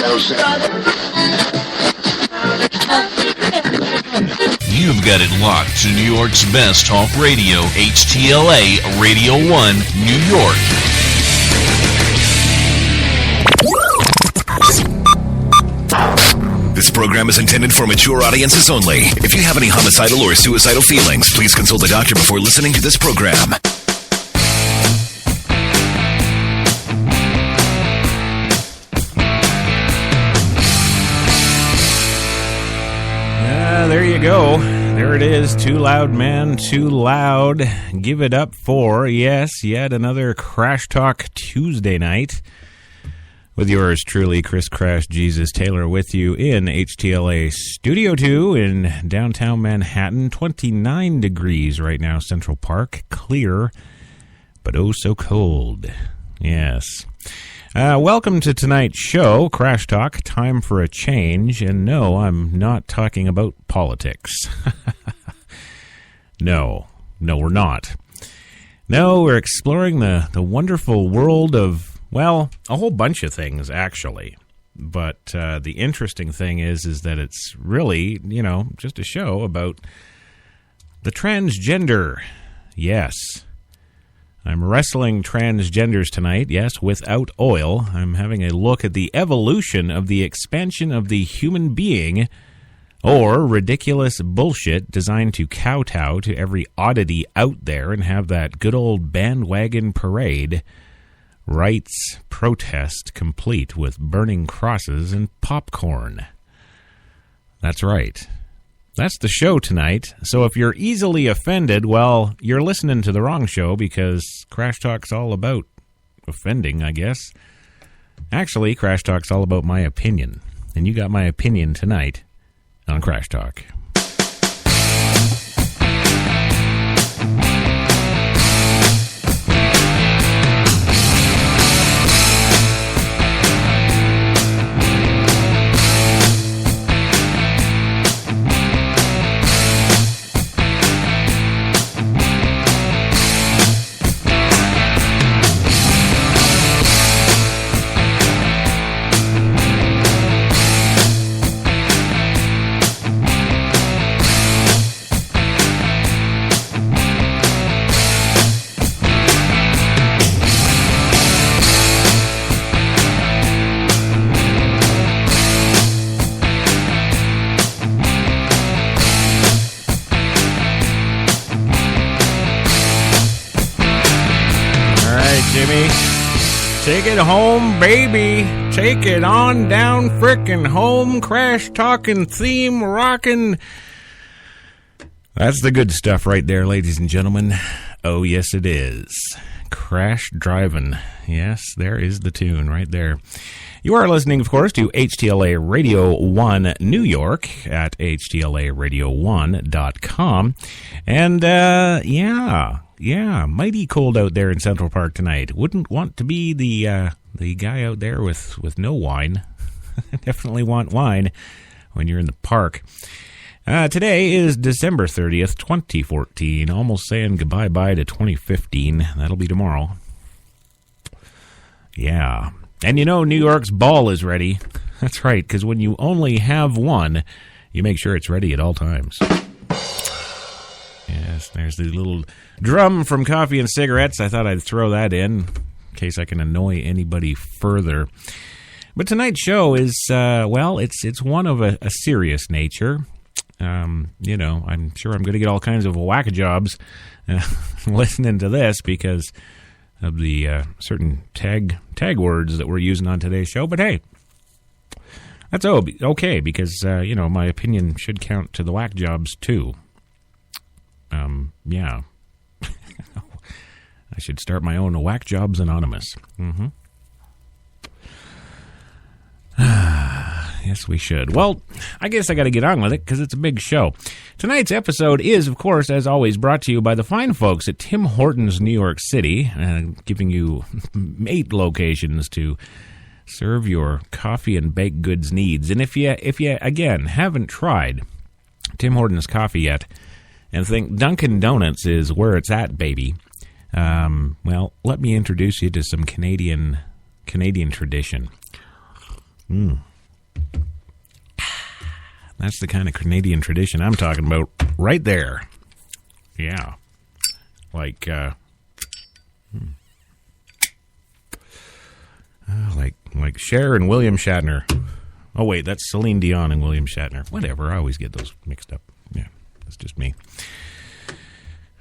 You've got it locked to New York's best talk radio, HTLA Radio 1, New York. This program is intended for mature audiences only. If you have any homicidal or suicidal feelings, please consult a doctor before listening to this program. There you go. There it is. Too loud, man. Too loud. Give it up for, yes, yet another Crash Talk Tuesday night. With yours truly, Chris Crash Jesus Taylor, with you in HTLA Studio 2 in downtown Manhattan. 29 degrees right now, Central Park. Clear, but oh so cold. Yes. Welcome to tonight's show, Crash Talk, time for a change. And no, I'm not talking about politics. No, we're not. No, we're exploring the wonderful world of, well, a whole bunch of things, actually. But the interesting thing is that it's really, just a show about the transgender. Yes. I'm wrestling transgenders tonight, yes, without oil. I'm having a look at the evolution of the expansion of the human being, or ridiculous bullshit designed to kowtow to every oddity out there and have that good old bandwagon parade, rights protest complete with burning crosses and popcorn. That's right. That's the show tonight. So if you're easily offended, well, you're listening to the wrong show, because Crash Talk's all about offending, I guess. Actually, Crash Talk's all about my opinion. And you got my opinion tonight on Crash Talk. Take it home, baby. Take it on down frickin' home. Crash talking, theme rockin'. That's the good stuff right there, ladies and gentlemen. Oh, yes, it is. Crash driving. Yes, there is the tune right there. You are listening, of course, to HTLA Radio 1 New York at HTLARadio1.com. And, yeah, mighty cold out there in Central Park tonight. Wouldn't want to be the guy out there with no wine. Definitely want wine when you're in the park. Today is December 30th, 2014. Almost saying goodbye-bye to 2015. That'll be tomorrow. Yeah. And New York's ball is ready. That's right, because when you only have one, you make sure it's ready at all times. Yes, there's the little drum from Coffee and Cigarettes. I thought I'd throw that in case I can annoy anybody further. But tonight's show is, it's one of a serious nature. I'm sure I'm going to get all kinds of whack-a-jobs listening to this because of the certain tag words that we're using on today's show. But hey, that's okay because, my opinion should count to the whack jobs too. Yeah. I should start my own Whack Jobs Anonymous. Mm-hmm. Yes, we should. Well, I guess I got to get on with it because it's a big show. Tonight's episode is, of course, as always, brought to you by the fine folks at Tim Hortons, New York City, giving you 8 locations to serve your coffee and baked goods needs. And if you again haven't tried Tim Hortons coffee yet and think Dunkin' Donuts is where it's at, baby, well, let me introduce you to some Canadian tradition. That's the kind of Canadian tradition I'm talking about right there. Yeah. Like Cher and William Shatner. Oh, wait, that's Celine Dion and William Shatner. Whatever, I always get those mixed up. Yeah, that's just me.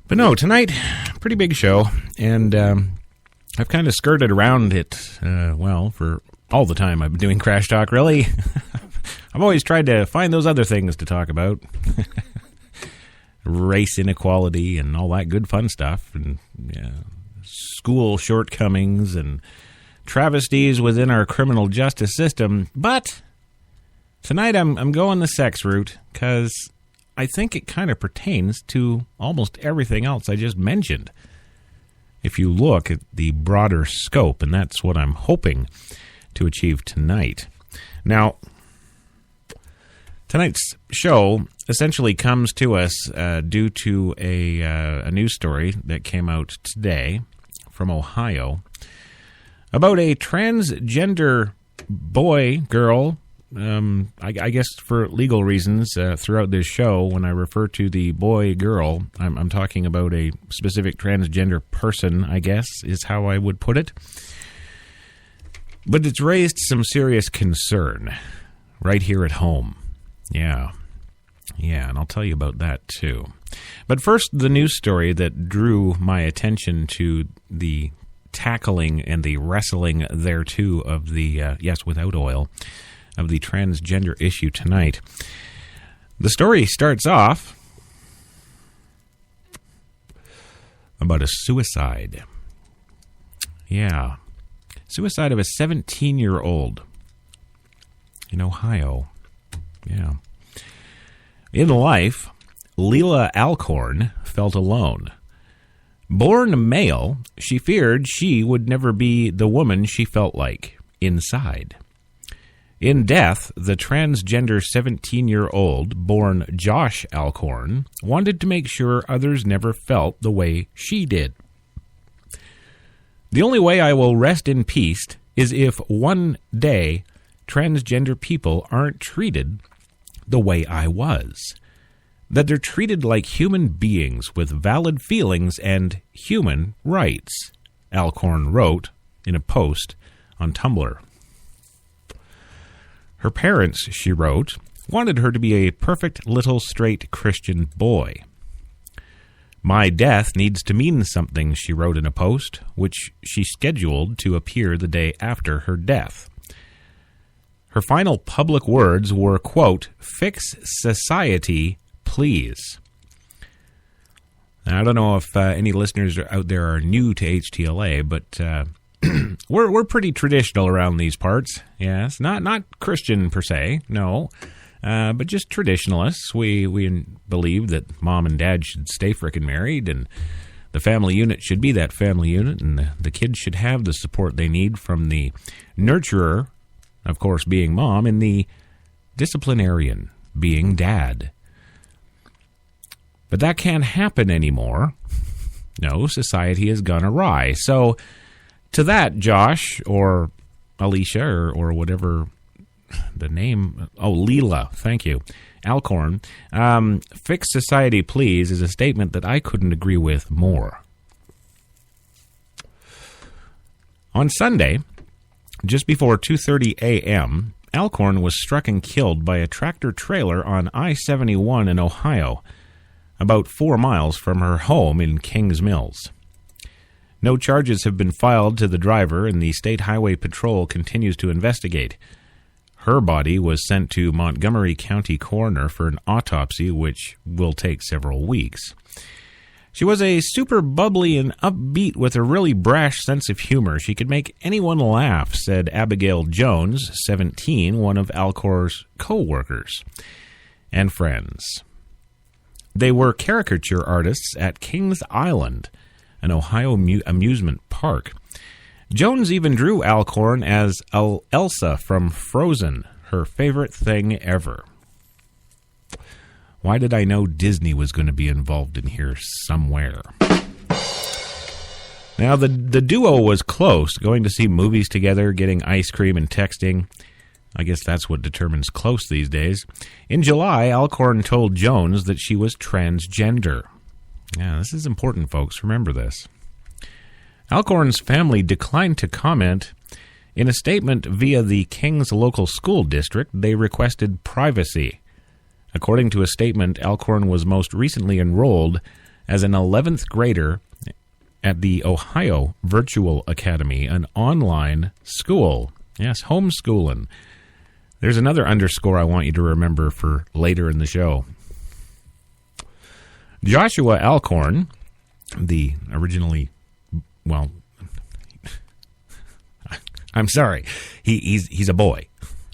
But no, tonight, pretty big show, and I've kind of skirted around it, for all the time I've been doing Crash Talk, really. I've always tried to find those other things to talk about. Race inequality and all that good fun stuff, and school shortcomings and travesties within our criminal justice system. But tonight I'm going the sex route because I think it kind of pertains to almost everything else I just mentioned. If you look at the broader scope, and that's what I'm hoping to achieve tonight. Now, tonight's show essentially comes to us due to a news story that came out today from Ohio about a transgender girl. I guess for legal reasons, throughout this show, when I refer to the boy-girl, I'm talking about a specific transgender person, I guess, is how I would put it. But it's raised some serious concern right here at home. Yeah, and I'll tell you about that, too. But first, the news story that drew my attention to the tackling and the wrestling thereto of the, without oil, of the transgender issue tonight. The story starts off about a suicide. Yeah. Suicide of a 17-year-old in Ohio. Yeah. In life, Leila Alcorn felt alone. Born male, she feared she would never be the woman she felt like inside. In death, the transgender 17-year-old, born Josh Alcorn, wanted to make sure others never felt the way she did. The only way I will rest in peace is if one day transgender people aren't treated the way I was. That they're treated like human beings with valid feelings and human rights, Alcorn wrote in a post on Tumblr. Her parents, she wrote, wanted her to be a perfect little straight Christian boy. My death needs to mean something, she wrote in a post, which she scheduled to appear the day after her death. Her final public words were, quote, "Fix society, please." Now, I don't know if any listeners out there are new to HTLA, but we're pretty traditional around these parts. Yes, not Christian per se, no, but just traditionalists. We believe that mom and dad should stay frickin' married, and the family unit should be that family unit, and the kids should have the support they need from the nurturer, of course, being mom, and the disciplinarian being dad. But that can't happen anymore. No, society has gone awry. So, to that, Josh, or Alicia, or whatever the name, Leila, thank you, Alcorn, "Fix society, please," is a statement that I couldn't agree with more. On Sunday, just before 2:30 a.m., Alcorn was struck and killed by a tractor-trailer on I-71 in Ohio, about 4 miles from her home in Kings Mills. No charges have been filed to the driver, and the State Highway Patrol continues to investigate. Her body was sent to Montgomery County Coroner for an autopsy, which will take several weeks. She was a super bubbly and upbeat with a really brash sense of humor. She could make anyone laugh, said Abigail Jones, 17, one of Alcorn's co-workers and friends. They were caricature artists at Kings Island, an Ohio amusement park. Jones even drew Alcorn as Elsa from Frozen, her favorite thing ever. Why did I know Disney was going to be involved in here somewhere? Now, the duo was close, going to see movies together, getting ice cream and texting. I guess that's what determines close these days. In July, Alcorn told Jones that she was transgender. Yeah, this is important, folks. Remember this. Alcorn's family declined to comment. In a statement via the King's local school district, they requested privacy. According to a statement, Alcorn was most recently enrolled as an 11th grader at the Ohio Virtual Academy, an online school. Yes, homeschooling. There's another underscore I want you to remember for later in the show. Joshua Alcorn, the originally, well, I'm sorry, he's a boy,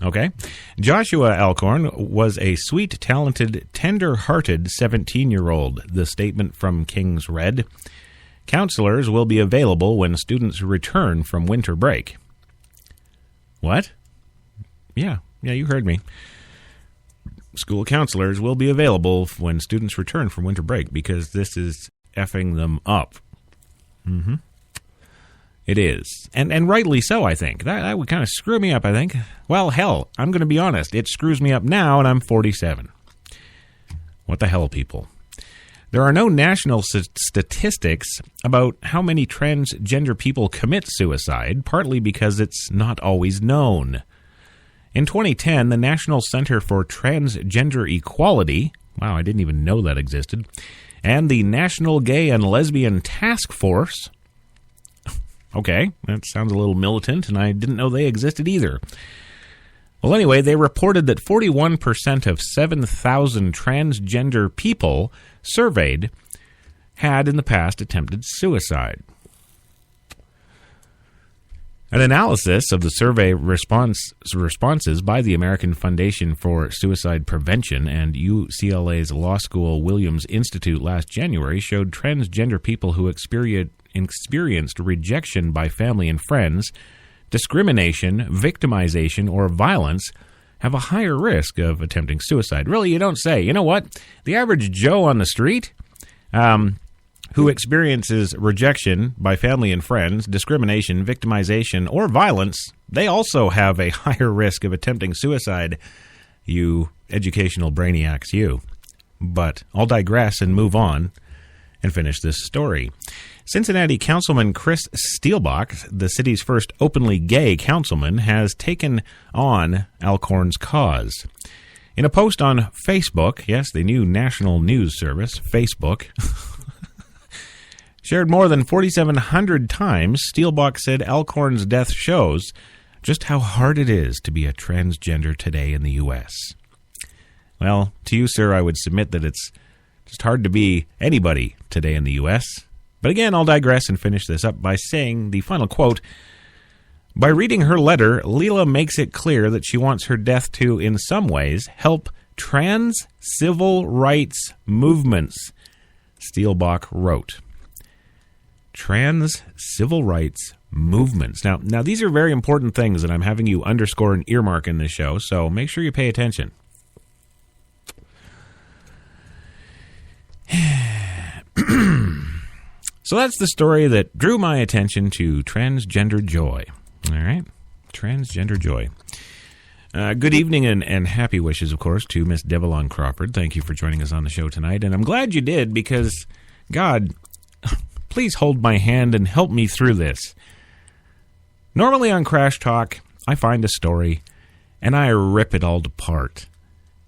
okay? Joshua Alcorn was a sweet, talented, tender-hearted 17-year-old, the statement from King's read. Counselors will be available when students return from winter break. What? Yeah, you heard me. School counselors will be available when students return from winter break because this is effing them up. Mm-hmm. It is. And rightly so, I think. That would kind of screw me up, I think. Well, hell, I'm going to be honest. It screws me up now, and I'm 47. What the hell, people? There are no national statistics about how many transgender people commit suicide, partly because it's not always known. In 2010, the National Center for Transgender Equality, wow, I didn't even know that existed, and the National Gay and Lesbian Task Force, okay, that sounds a little militant, and I didn't know they existed either. Well, anyway, they reported that 41% of 7,000 transgender people surveyed had in the past attempted suicide. An analysis of the survey responses by the American Foundation for Suicide Prevention and UCLA's Law School Williams Institute last January showed transgender people who experienced rejection by family and friends, discrimination, victimization, or violence have a higher risk of attempting suicide. Really, you don't say. You know what? The average Joe on the street who experiences rejection by family and friends, discrimination, victimization, or violence, they also have a higher risk of attempting suicide, you educational brainiacs, you. But I'll digress and move on and finish this story. Cincinnati Councilman Chris Steelbach, the city's first openly gay councilman, has taken on Alcorn's cause. In a post on Facebook, yes, the new national news service, Facebook, shared more than 4,700 times, Steelbach said Alcorn's death shows just how hard it is to be a transgender today in the U.S. Well, to you, sir, I would submit that it's just hard to be anybody today in the U.S., but again, I'll digress and finish this up by saying the final quote. By reading her letter, Leela makes it clear that she wants her death to, in some ways, help trans civil rights movements, Steelbach wrote. Trans civil rights movements. Now, these are very important things that I'm having you underscore and earmark in this show, so make sure you pay attention. So that's the story that drew my attention to transgender joy. All right? Transgender joy. Good evening and happy wishes, of course, to Miss Devalon Crawford. Thank you for joining us on the show tonight. And I'm glad you did because, God, please hold my hand and help me through this. Normally on Crash Talk, I find a story and I rip it all apart.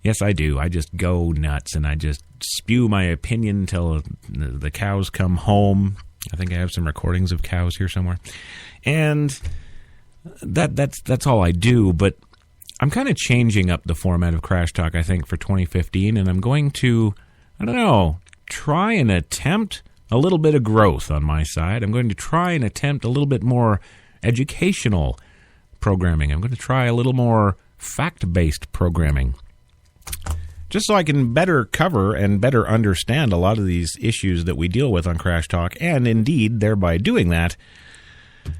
Yes, I do. I just go nuts and I just spew my opinion till the cows come home. I think I have some recordings of cows here somewhere. And that's all I do, but I'm kind of changing up the format of Crash Talk, I think, for 2015, and I'm going to, try and attempt a little bit of growth on my side. I'm going to try and attempt a little bit more educational programming. I'm going to try a little more fact-based programming, just so I can better cover and better understand a lot of these issues that we deal with on Crash Talk, and indeed, thereby doing that,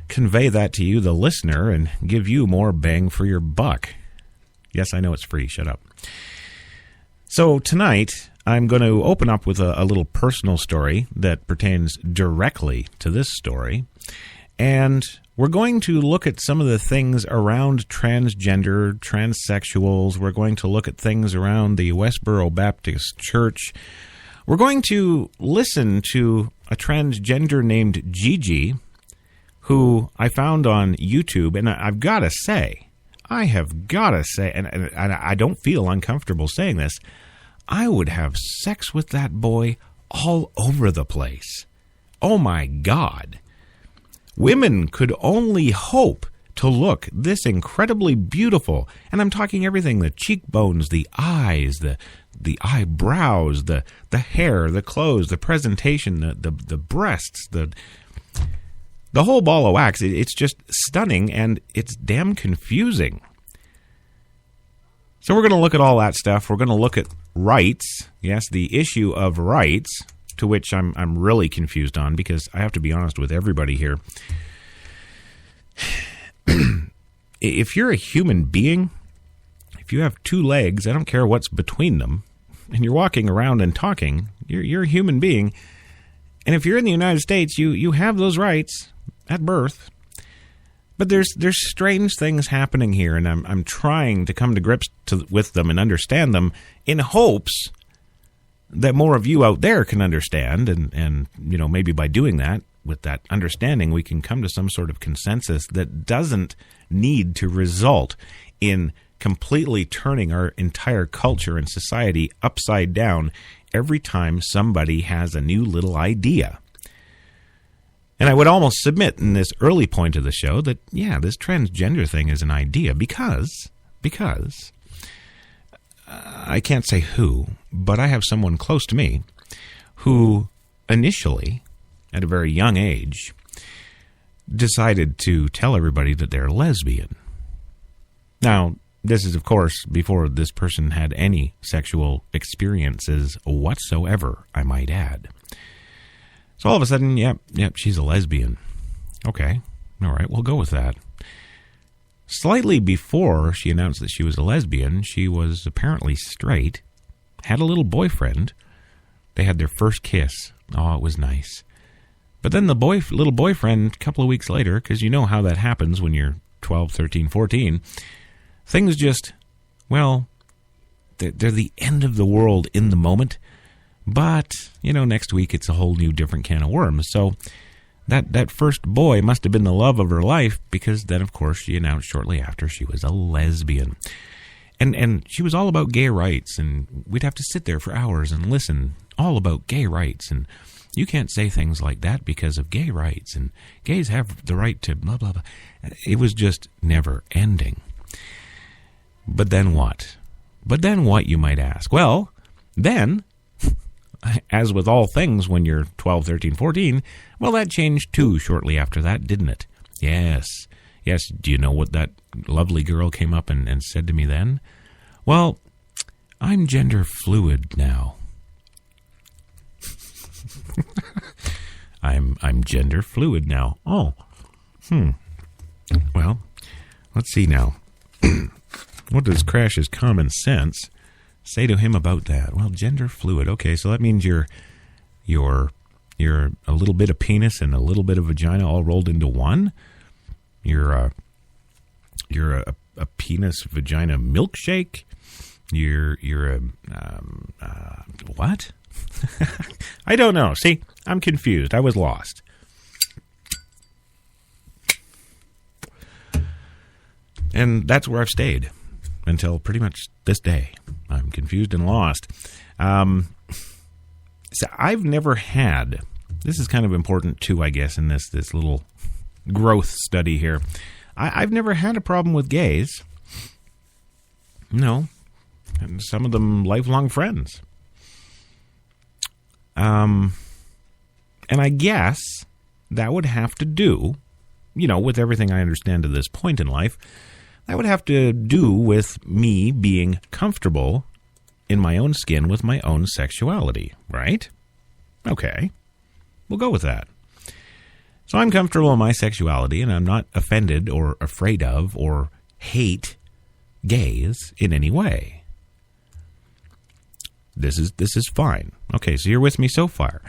convey that to you, the listener, and give you more bang for your buck. Yes, I know it's free. Shut up. So tonight, I'm going to open up with a little personal story that pertains directly to this story, and We're going to look at some of the things around transgender, transsexuals. We're going to look at things around the Westboro Baptist Church. We're going to listen to a transgender named Gigi, who I found on YouTube, and I've got to say, and I don't feel uncomfortable saying this, I would have sex with that boy all over the place. Oh my God. Women could only hope to look this incredibly beautiful. And I'm talking everything, the cheekbones, the eyes, the eyebrows, the hair, the clothes, the presentation, the breasts, the whole ball of wax. It's just stunning, and it's damn confusing. So we're going to look at all that stuff. We're going to look at rights. Yes, the issue of rights, to which I'm really confused on, because I have to be honest with everybody here. If you're a human being, if you have two legs, I don't care what's between them, and you're walking around and talking, you're a human being. And if you're in the United States, you have those rights at birth. But there's strange things happening here, and I'm trying to come to grips with them and understand them in hopes that more of you out there can understand, and maybe by doing that, with that understanding, we can come to some sort of consensus that doesn't need to result in completely turning our entire culture and society upside down every time somebody has a new little idea. And I would almost submit in this early point of the show that, yeah, this transgender thing is an idea because I can't say who, but I have someone close to me who initially, at a very young age, decided to tell everybody that they're lesbian. Now, this is, of course, before this person had any sexual experiences whatsoever, I might add. So all of a sudden, yep, she's a lesbian. Okay, all right, we'll go with that. Slightly before she announced that she was a lesbian, she was apparently straight, had a little boyfriend. They had their first kiss. Oh, it was nice. But then the little boyfriend, a couple of weeks later, because you know how that happens when you're 12, 13, 14, things just, well, they're the end of the world in the moment. But, next week it's a whole new different can of worms. So that first boy must have been the love of her life, because then, of course, she announced shortly after she was a lesbian. And she was all about gay rights, and we'd have to sit there for hours and listen all about gay rights. And you can't say things like that because of gay rights, and gays have the right to blah, blah, blah. It was just never ending. But then what? You might ask. Well, then, as with all things when you're 12, 13, 14, well, that changed too shortly after that, didn't it? Yes. Do you know what that lovely girl came up and said to me then? Well, I'm gender fluid now. I'm gender fluid now. Oh. Well, let's see now. What does Crash's common sense say to him about that? Well, gender fluid. Okay, so that means you're a little bit of penis and a little bit of vagina all rolled into one. You're a penis vagina milkshake. You're a what? I don't know. See, I'm confused. I was lost. And that's where I've stayed until pretty much this day. I'm confused and lost. So I've never had, this is kind of important too, I guess, in this little growth study here. I've never had a problem with gays. No. And some of them lifelong friends. And I guess that would have to do, with everything I understand to this point in life, that would have to do with me being comfortable in my own skin with my own sexuality, right? Okay, we'll go with that. So I'm comfortable in my sexuality, and I'm not offended or afraid of or hate gays in any way. This is fine. Okay, so you're with me so far.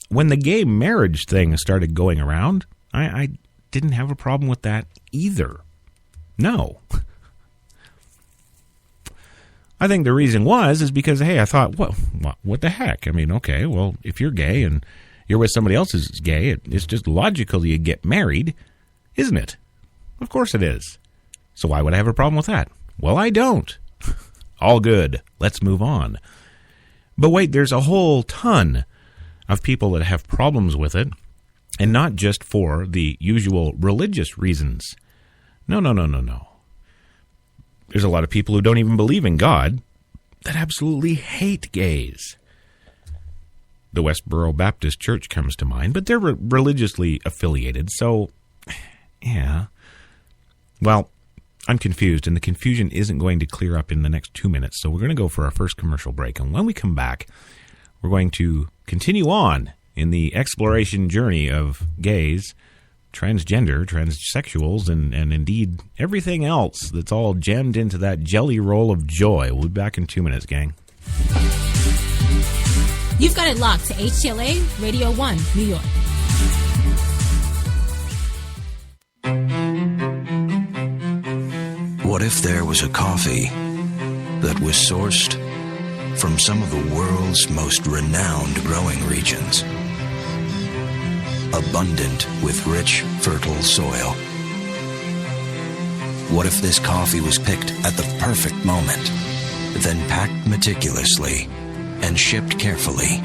When the gay marriage thing started going around, I didn't have a problem with that either. No. I think the reason is because, hey, I thought, what the heck? I mean, okay, well, if you're gay and you're with somebody else who's gay, it's just logical you get married, isn't it? Of course it is. So why would I have a problem with that? Well, I don't. All good. Let's move on. But wait, there's a whole ton of people that have problems with it, and not just for the usual religious reasons. No. There's a lot of people who don't even believe in God that absolutely hate gays. The Westboro Baptist Church comes to mind, but they're religiously affiliated, so, yeah. Well, I'm confused, and the confusion isn't going to clear up in the next 2 minutes, so we're going to go for our first commercial break, and when we come back, we're going to continue on in the exploration journey of gays, transgender, transsexuals, and indeed everything else that's all jammed into that jelly roll of joy. We'll be back in 2 minutes, gang. You've got it locked to HTLA Radio 1, New York. What if there was a coffee that was sourced from some of the world's most renowned growing regions? Abundant with rich, fertile soil. What if this coffee was picked at the perfect moment, then packed meticulously and shipped carefully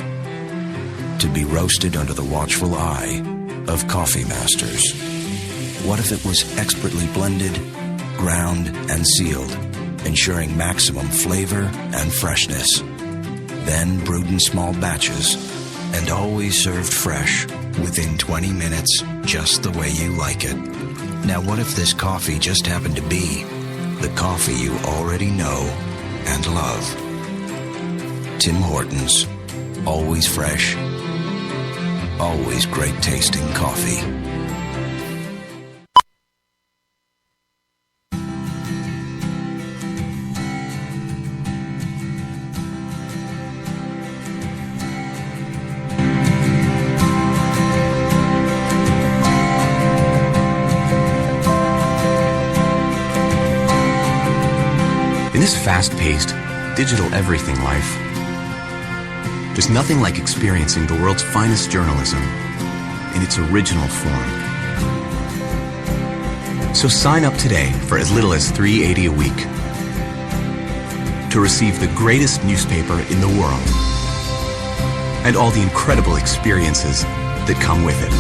to be roasted under the watchful eye of coffee masters? What if it was expertly blended, ground, and sealed, ensuring maximum flavor and freshness, then brewed in small batches and always served fresh within 20 minutes, just the way you like it? Now, what if this coffee just happened to be the coffee you already know and love? Tim Hortons. Always fresh. Always great tasting coffee. In this fast-paced, digital everything life, there's nothing like experiencing the world's finest journalism in its original form. So sign up today for as little as $3.80 a week to receive the greatest newspaper in the world and all the incredible experiences that come with it.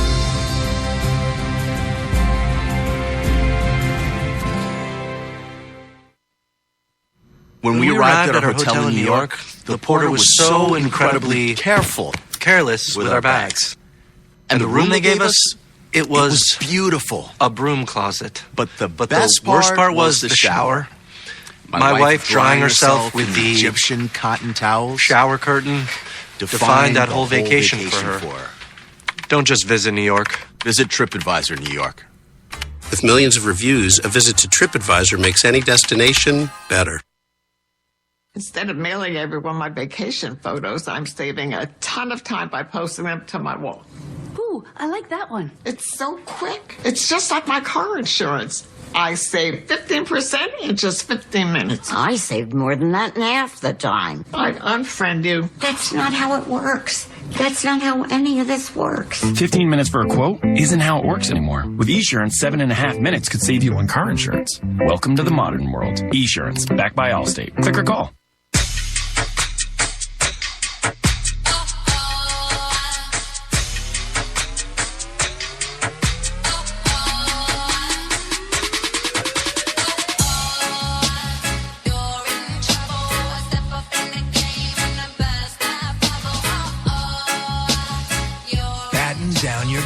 When we arrived at our hotel in New York, the porter was so incredibly careless with our bags. And the room they gave us, it was beautiful. A broom closet. But the worst part was the shower. My wife drying herself with the Egyptian cotton towels. Shower curtain defined that whole vacation for her. Don't just visit New York. Visit TripAdvisor New York. With millions of reviews, a visit to TripAdvisor makes any destination better. Instead of mailing everyone my vacation photos, I'm saving a ton of time by posting them to my wall. Ooh, I like that one. It's so quick. It's just like my car insurance. I saved 15% in just 15 minutes. I saved more than that in half the time. I'd unfriend you. That's not how it works. That's not how any of this works. 15 minutes for a quote isn't how it works anymore. With Esurance, 7.5 minutes could save you on car insurance. Welcome to the modern world. Esurance, backed by Allstate. Click or call.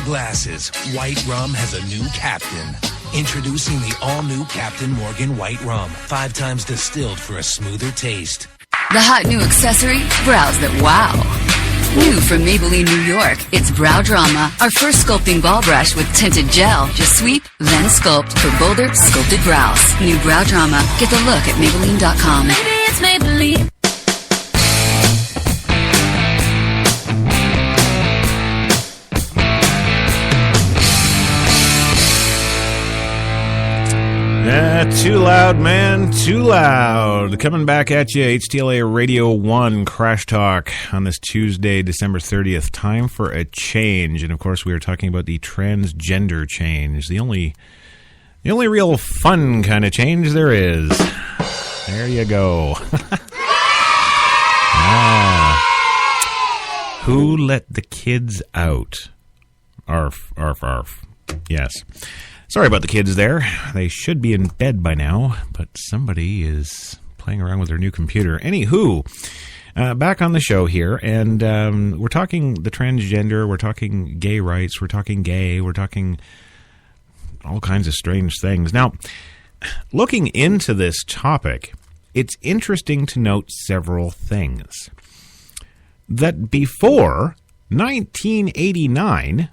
Glasses. White Rum has a new captain. Introducing the all-new Captain Morgan White Rum. 5 times distilled for a smoother taste. The hot new accessory? Brows that wow. New from Maybelline, New York, it's Brow Drama, our first sculpting ball brush with tinted gel. Just sweep, then sculpt for bolder, sculpted brows. New Brow Drama. Get the look at Maybelline.com. Maybe it's Maybelline. Too loud, man. Too loud. Coming back at you, HTLA Radio 1 Crash Talk on this Tuesday, December 30th. Time for a change. And, of course, we are talking about the transgender change. The only real fun kind of change there is. There you go. Who let the kids out? Arf, arf, arf. Yes. Sorry about the kids there. They should be in bed by now, but somebody is playing around with their new computer. Anywho, back on the show here, and we're talking the transgender, we're talking gay rights, we're talking gay, we're talking all kinds of strange things. Now, looking into this topic, it's interesting to note several things. That before 1989...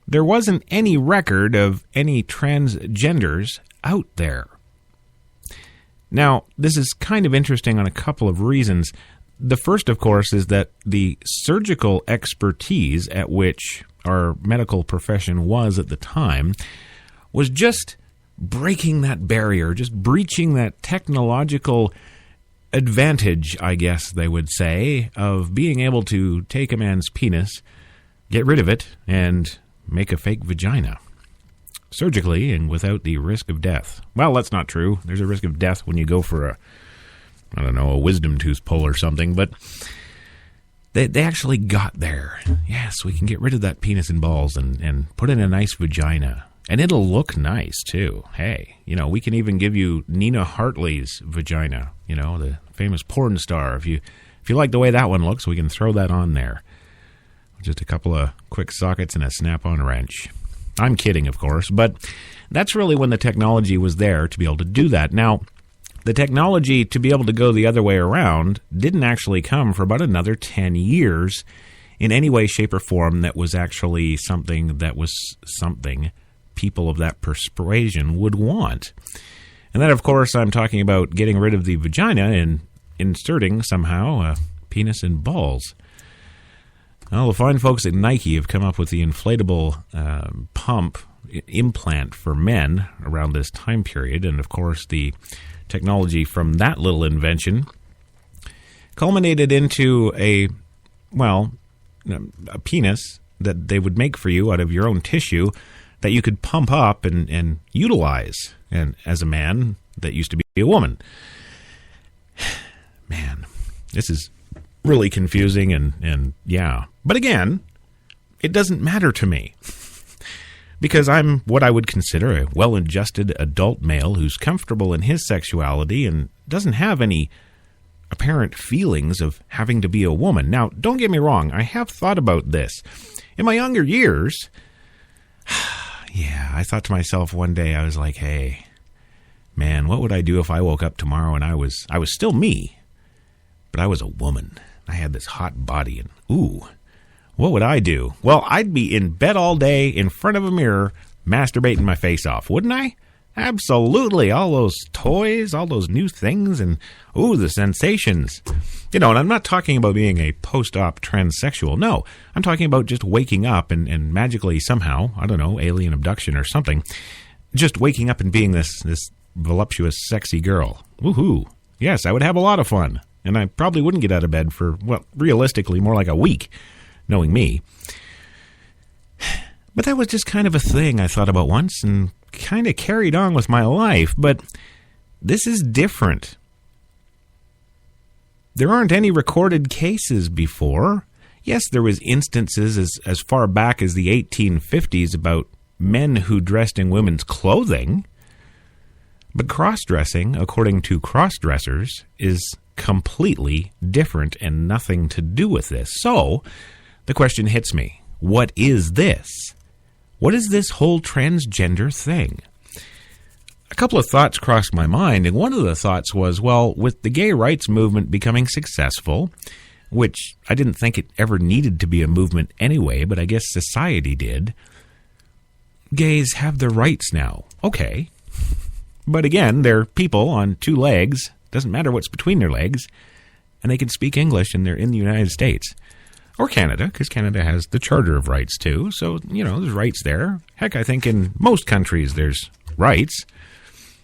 there wasn't any record of any transgenders out there. Now, this is kind of interesting on a couple of reasons. The first, of course, is that the surgical expertise at which our medical profession was at the time was just breaking that barrier, just breaching that technological advantage, I guess they would say, of being able to take a man's penis, get rid of it, and make a fake vagina surgically and without the risk of death. Well, that's not true. There's a risk of death when you go for a wisdom tooth pull or something, but they actually got there. Yes, we can get rid of that penis and balls and put in a nice vagina. And it'll look nice, too. Hey, we can even give you Nina Hartley's vagina, the famous porn star. If you like the way that one looks, we can throw that on there. Just a couple of quick sockets and a snap-on wrench. I'm kidding, of course, but that's really when the technology was there to be able to do that. Now, the technology to be able to go the other way around didn't actually come for about another 10 years in any way, shape, or form that was actually something people of that persuasion would want. And then, of course, I'm talking about getting rid of the vagina and inserting somehow a penis and balls. Well, the fine folks at Nike have come up with the inflatable pump implant for men around this time period. And, of course, the technology from that little invention culminated into a penis that they would make for you out of your own tissue that you could pump up and utilize and as a man that used to be a woman. Man, this is really confusing and yeah. But again, it doesn't matter to me because I'm what I would consider a well-adjusted adult male who's comfortable in his sexuality and doesn't have any apparent feelings of having to be a woman. Now, don't get me wrong, I have thought about this. In my younger years, I thought to myself one day, I was like, hey, man, what would I do if I woke up tomorrow and I was still me, but I was a woman. I had this hot body and, ooh, what would I do? Well, I'd be in bed all day in front of a mirror masturbating my face off, wouldn't I? Absolutely. All those toys, all those new things, and, ooh, the sensations. And I'm not talking about being a post-op transsexual. No, I'm talking about just waking up and magically somehow, I don't know, alien abduction or something, just waking up and being this voluptuous, sexy girl. Woohoo. Yes, I would have a lot of fun. And I probably wouldn't get out of bed for, realistically, more like a week, knowing me. But that was just kind of a thing I thought about once and kind of carried on with my life. But this is different. There aren't any recorded cases before. Yes, there was instances as far back as the 1850s about men who dressed in women's clothing. But cross-dressing, according to cross-dressers, is completely different and nothing to do with this. So, the question hits me. What is this? What is this whole transgender thing? A couple of thoughts crossed my mind, and one of the thoughts was, with the gay rights movement becoming successful, which I didn't think it ever needed to be a movement anyway, but I guess society did, gays have their rights now. Okay. But again, they're people on two legs. Doesn't matter what's between their legs. And they can speak English and they're in the United States. Or Canada, because Canada has the Charter of Rights too. So, there's rights there. Heck, I think in most countries there's rights.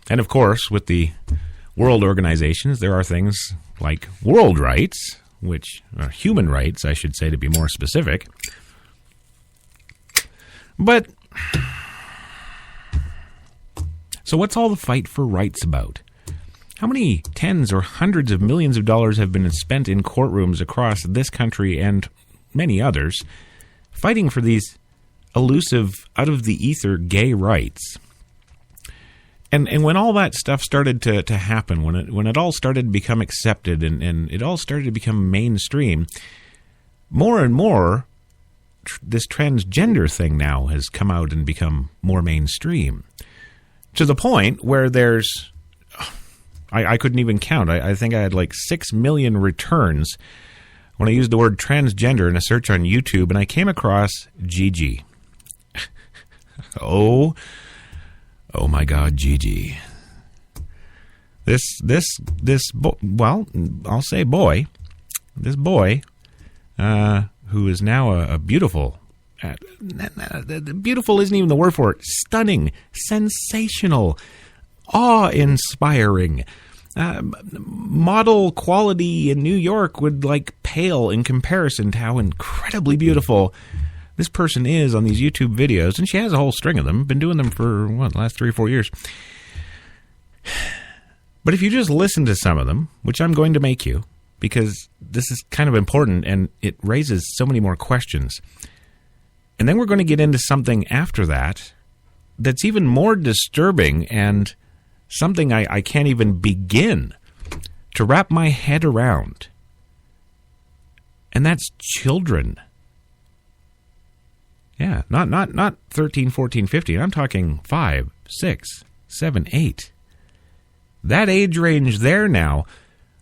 And of course, with the world organizations, there are things like world rights, which are human rights, I should say, to be more specific. But, so what's all the fight for rights about? How many tens or hundreds of millions of dollars have been spent in courtrooms across this country and many others fighting for these elusive, out-of-the-ether gay rights? And when all that stuff started to happen, when it all started to become accepted and it all started to become mainstream, more and more, this transgender thing now has come out and become more mainstream. To the point where there's... I couldn't even count. I think I had like 6 million returns when I used the word transgender in a search on YouTube, and I came across Gigi. Oh my God, Gigi. Well, I'll say boy. This boy, who is now a beautiful... beautiful isn't even the word for it. Stunning, sensational, awe-inspiring. Model quality in New York would pale in comparison to how incredibly beautiful this person is on these YouTube videos, and she has a whole string of them. Been doing them for the last 3 or 4 years. But if you just listen to some of them, which I'm going to make you, because this is kind of important and it raises so many more questions, and then we're going to get into something after that that's even more disturbing and something I can't even begin to wrap my head around. And that's children. Yeah, not 13, 14, 15. I'm talking 5, 6, 7, 8. That age range there now,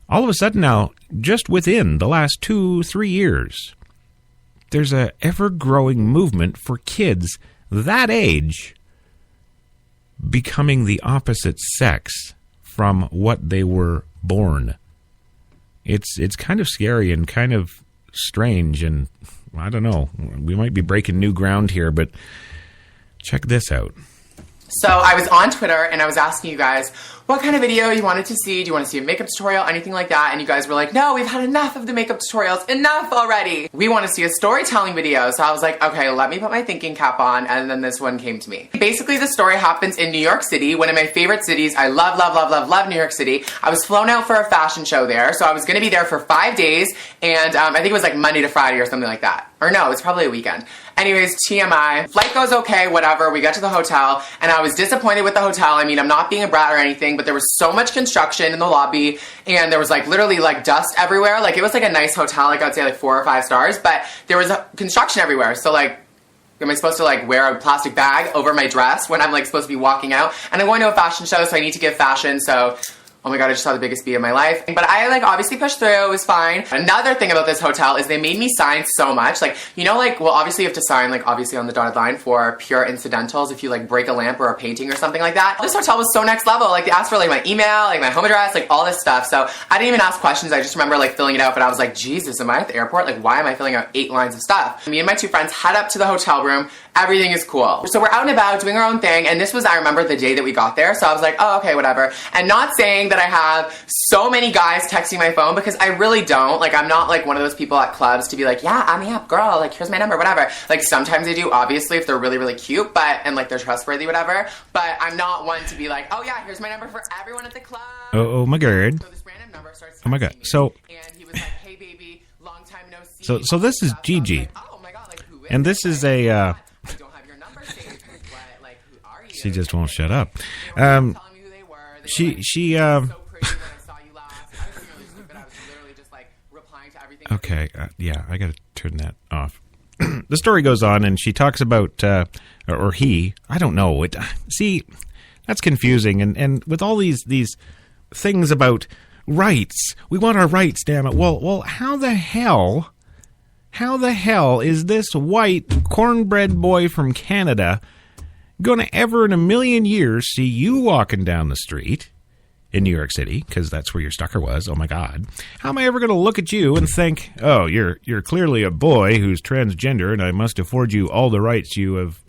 all of a sudden now, just within the last 2-3 years, there's a ever-growing movement for kids that age becoming the opposite sex from what they were born. It's kind of scary and kind of strange, and I don't know. We might be breaking new ground here, but check this out. So I was on Twitter and I was asking you guys what kind of video you wanted to see. Do you want to see a makeup tutorial, anything like that? And you guys were like, no, we've had enough of the makeup tutorials. Enough already. We want to see a storytelling video. So I was like, okay, let me put my thinking cap on. And then this one came to me. Basically, the story happens in New York City, one of my favorite cities. I love, love, love, love, love New York City. I was flown out for a fashion show there. So I was going to be there for 5 days. And I think it was like Monday to Friday or something like that. Or no, it's probably a weekend. Anyways, TMI. Flight goes okay, whatever. We got to the hotel, and I was disappointed with the hotel. I mean, I'm not being a brat or anything, but there was so much construction in the lobby, and there was literally dust everywhere. It was a nice hotel, I would say 4 or 5 stars, but there was construction everywhere. So am I supposed to wear a plastic bag over my dress when I'm supposed to be walking out? And I'm going to a fashion show, so I need to give fashion, so... Oh my god, I just saw the biggest bee of my life. But I obviously pushed through, it was fine. Another thing about this hotel is they made me sign so much. Well, obviously you have to sign obviously on the dotted line for pure incidentals if you break a lamp or a painting or something like that. This hotel was so next level. They asked for my email, my home address, all this stuff. So I didn't even ask questions. I just remember filling it out, but I was like, Jesus, am I at the airport? Why am I filling out 8 lines of stuff? Me and my 2 friends head up to the hotel room. Everything is cool. So we're out and about doing our own thing, and this was, I remember, the day that we got there, so I was like, oh, okay, whatever. And not saying that I have so many guys texting my phone, because I really don't. I'm not one of those people at clubs to be like, yeah, I'm up, girl, here's my number, whatever. Sometimes I do, obviously, if they're really, really cute, and they're trustworthy, whatever, but I'm not one to be like, oh yeah, here's my number for everyone at the club. Oh my god. So this random number starts oh my god. So, and he was like, hey baby, long time no see. So this is Gigi. Oh my god, who is and this is a, I don't have your number saved. What, who are you? She just won't shut up. She okay, yeah, I gotta turn that off. The story goes on, and she talks about, or he, I don't know. See, that's confusing, and with all these things about rights, we want our rights, damn it. Well, how the hell is this white cornbread boy from Canada gonna ever in a million years see you walking down the street in New York City, because that's where your stucker was? Oh my god. How am I ever going to look at you and think, oh, you're clearly a boy who's transgender, and I must afford you all the rights you have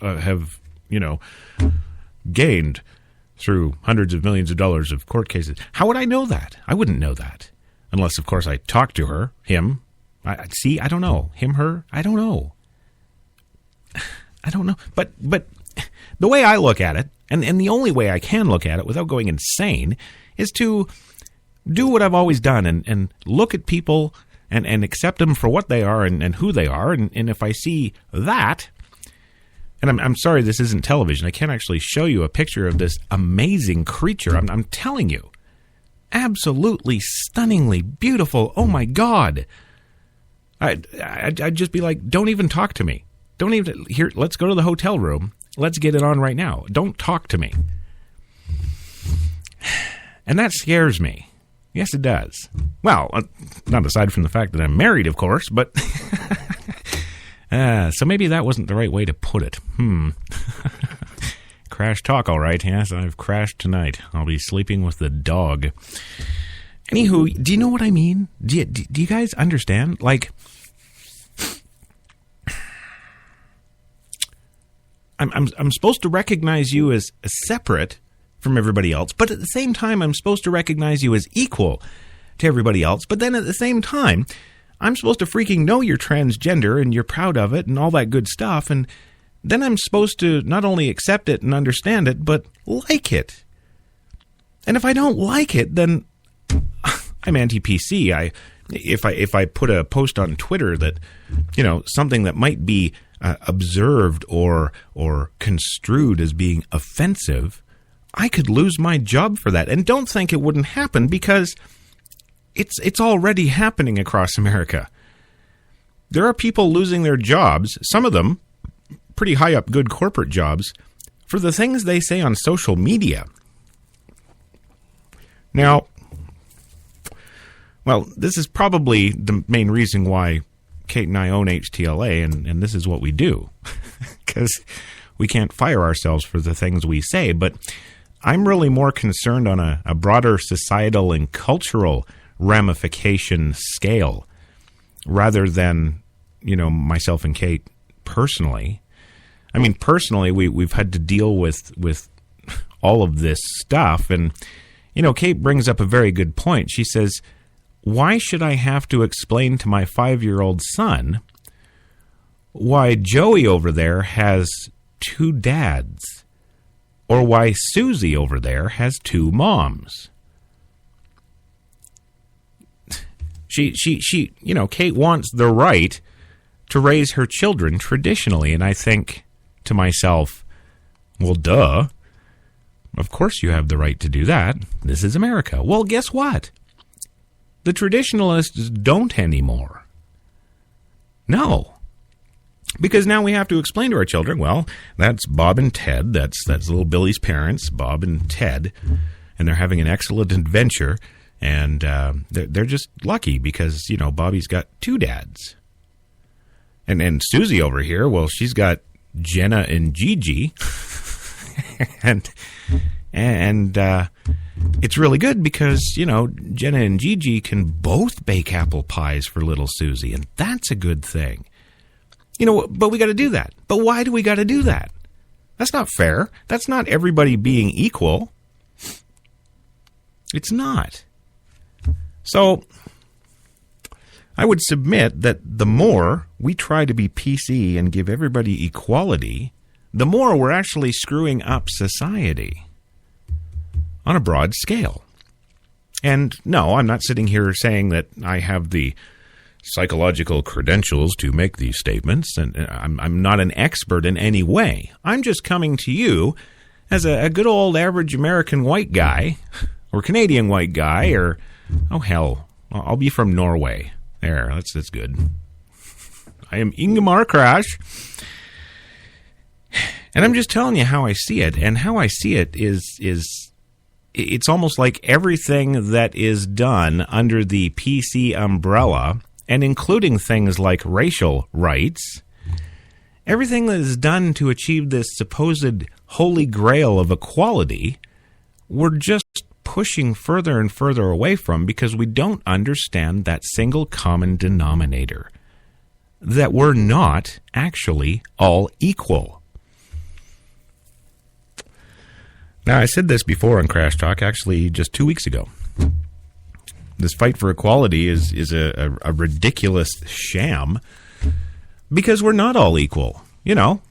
gained through hundreds of millions of dollars of court cases. How would I know that? I wouldn't know that. Unless, of course, I talk to her, him. I don't know. Him, her, I don't know. I don't know. But the way I look at it, and the only way I can look at it without going insane, is to do what I've always done and look at people and accept them for what they are and who they are. And if I see that, and I'm sorry this isn't television, I can't actually show you a picture of this amazing creature. I'm telling you. Absolutely stunningly beautiful. Oh my God. I'd just be like, don't even talk to me. Don't even, here, let's go to the hotel room. Let's get it on right now. Don't talk to me. And that scares me. Yes, it does. Well, not aside from the fact that I'm married, of course, but so maybe that wasn't the right way to put it. Crash talk, all right. Yes, I've crashed tonight. I'll be sleeping with the dog. Anywho, do you know what I mean? Do you guys understand? Like, I'm supposed to recognize you as separate from everybody else, but at the same time, I'm supposed to recognize you as equal to everybody else. But then at the same time, I'm supposed to freaking know you're transgender and you're proud of it and all that good stuff. And then I'm supposed to not only accept it and understand it, but like it. And if I don't like it, then I'm anti-PC. If I put a post on Twitter that, something that might be observed or construed as being offensive, I could lose my job for that. And don't think it wouldn't happen, because it's already happening across America. There are people losing their jobs, some of them pretty high up good corporate jobs, for the things they say on social media. Now, well, this is probably the main reason why Kate and I own HTLA, and this is what we do, because we can't fire ourselves for the things we say. But I'm really more concerned on a broader societal and cultural ramification scale, rather than, myself and Kate personally. I mean, personally, we've had to deal with all of this stuff. And, Kate brings up a very good point. She says, why should I have to explain to my 5-year-old son why Joey over there has 2 dads, or why Susie over there has 2 moms? She Kate wants the right to raise her children traditionally, and I think to myself, well, duh. Of course you have the right to do that. This is America. Well, guess what? The traditionalists don't anymore. No. Because now we have to explain to our children, well, that's Bob and Ted. That's little Billy's parents, Bob and Ted. And they're having an excellent adventure. And they're just lucky because, Bobby's got 2 dads. And Susie over here, well, she's got Jenna and Gigi. and it's really good because, Jenna and Gigi can both bake apple pies for little Susie, and that's a good thing. But we got to do that. But why do we got to do that? That's not fair. That's not everybody being equal. It's not. So I would submit that the more we try to be PC and give everybody equality, the more we're actually screwing up society on a broad scale. And no, I'm not sitting here saying that I have the psychological credentials to make these statements, and I'm not an expert in any way. I'm just coming to you as a good old average American white guy, or Canadian white guy, or, oh hell, I'll be from Norway. There, that's good. I am Ingemar Crash. And I'm just telling you how I see it. And how I see it is it's almost like everything that is done under the PC umbrella, and including things like racial rights, everything that is done to achieve this supposed holy grail of equality, we're just pushing further and further away from, because we don't understand that single common denominator, that we're not actually all equal. Now, I said this before on Crash Talk, actually just 2 weeks ago. This fight for equality is a ridiculous sham because we're not all equal. You know,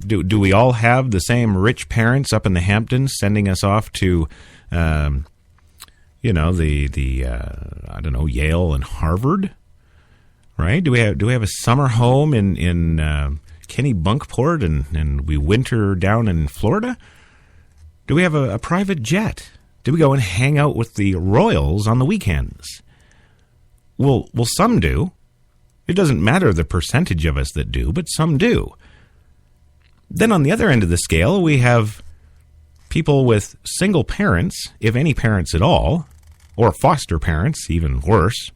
do we all have the same rich parents up in the Hamptons sending us off to, I don't know, Yale and Harvard? Right? Do we have a summer home in Kennebunkport and we winter down in Florida? Do we have a private jet? Do we go and hang out with the royals on the weekends? Well, some do. It doesn't matter the percentage of us that do, but some do. Then on the other end of the scale, we have people with single parents, if any parents at all, or foster parents, even worse.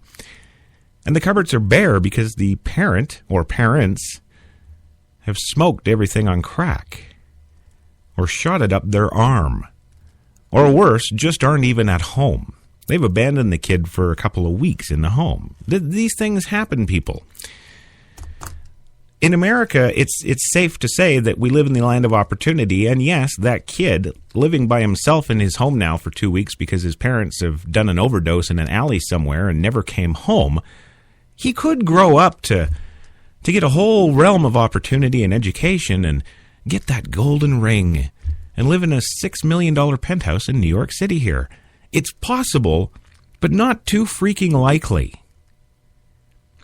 And the cupboards are bare because the parent or parents have smoked everything on crack or shot it up their arm. Or worse, just aren't even at home. They've abandoned the kid for a couple of weeks in the home. These things happen, people. In America, it's safe to say that we live in the land of opportunity, and yes, that kid living by himself in his home now for 2 weeks because his parents have done an overdose in an alley somewhere and never came home, he could grow up to get a whole realm of opportunity and education and get that golden ring and live in a $6 million penthouse in New York City here. It's possible, but not too freaking likely.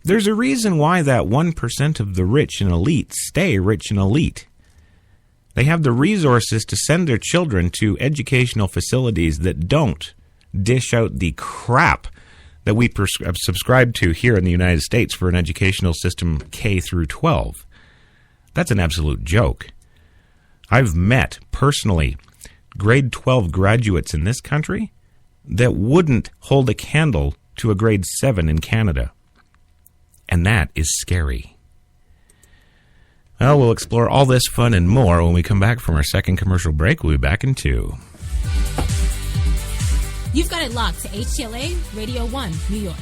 There's a reason why that 1% of the rich and elite stay rich and elite. They have the resources to send their children to educational facilities that don't dish out the crap that we subscribe to here in the United States for an educational system K through 12. That's an absolute joke. I've met, personally, grade 12 graduates in this country that wouldn't hold a candle to a grade 7 in Canada. And that is scary. Well, we'll explore all this fun and more when we come back from our second commercial break. We'll be back in 2. You've got it locked to HTLA Radio 1, New York.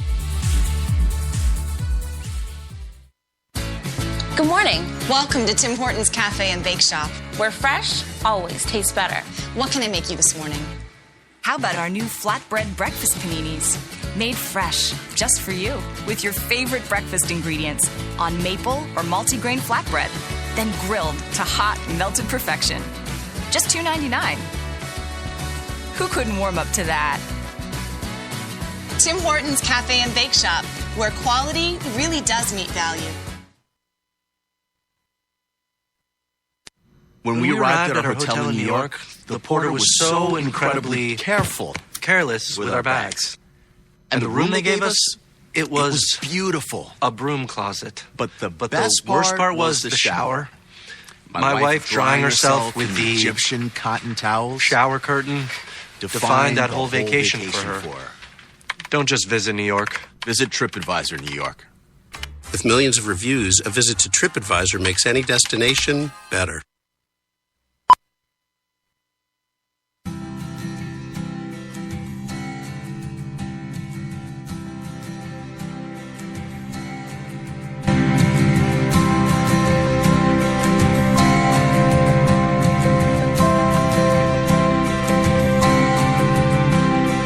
Good morning. Welcome to Tim Hortons Cafe and Bake Shop, where fresh always tastes better. What can I make you this morning? How about our new flatbread breakfast paninis? Made fresh, just for you, with your favorite breakfast ingredients on maple or multigrain flatbread, then grilled to hot, melted perfection. Just $2.99. Who couldn't warm up to that? Tim Hortons Cafe and Bake Shop, where quality really does meet value. When we arrived at our hotel in New York, the porter was so incredibly careless with our bags. And the room they gave us, it was beautiful. A broom closet. But the worst part was the shower. My wife drying herself with the Egyptian cotton towels. Shower curtain defined that whole vacation for her. Don't just visit New York. Visit TripAdvisor New York. With millions of reviews, a visit to TripAdvisor makes any destination better.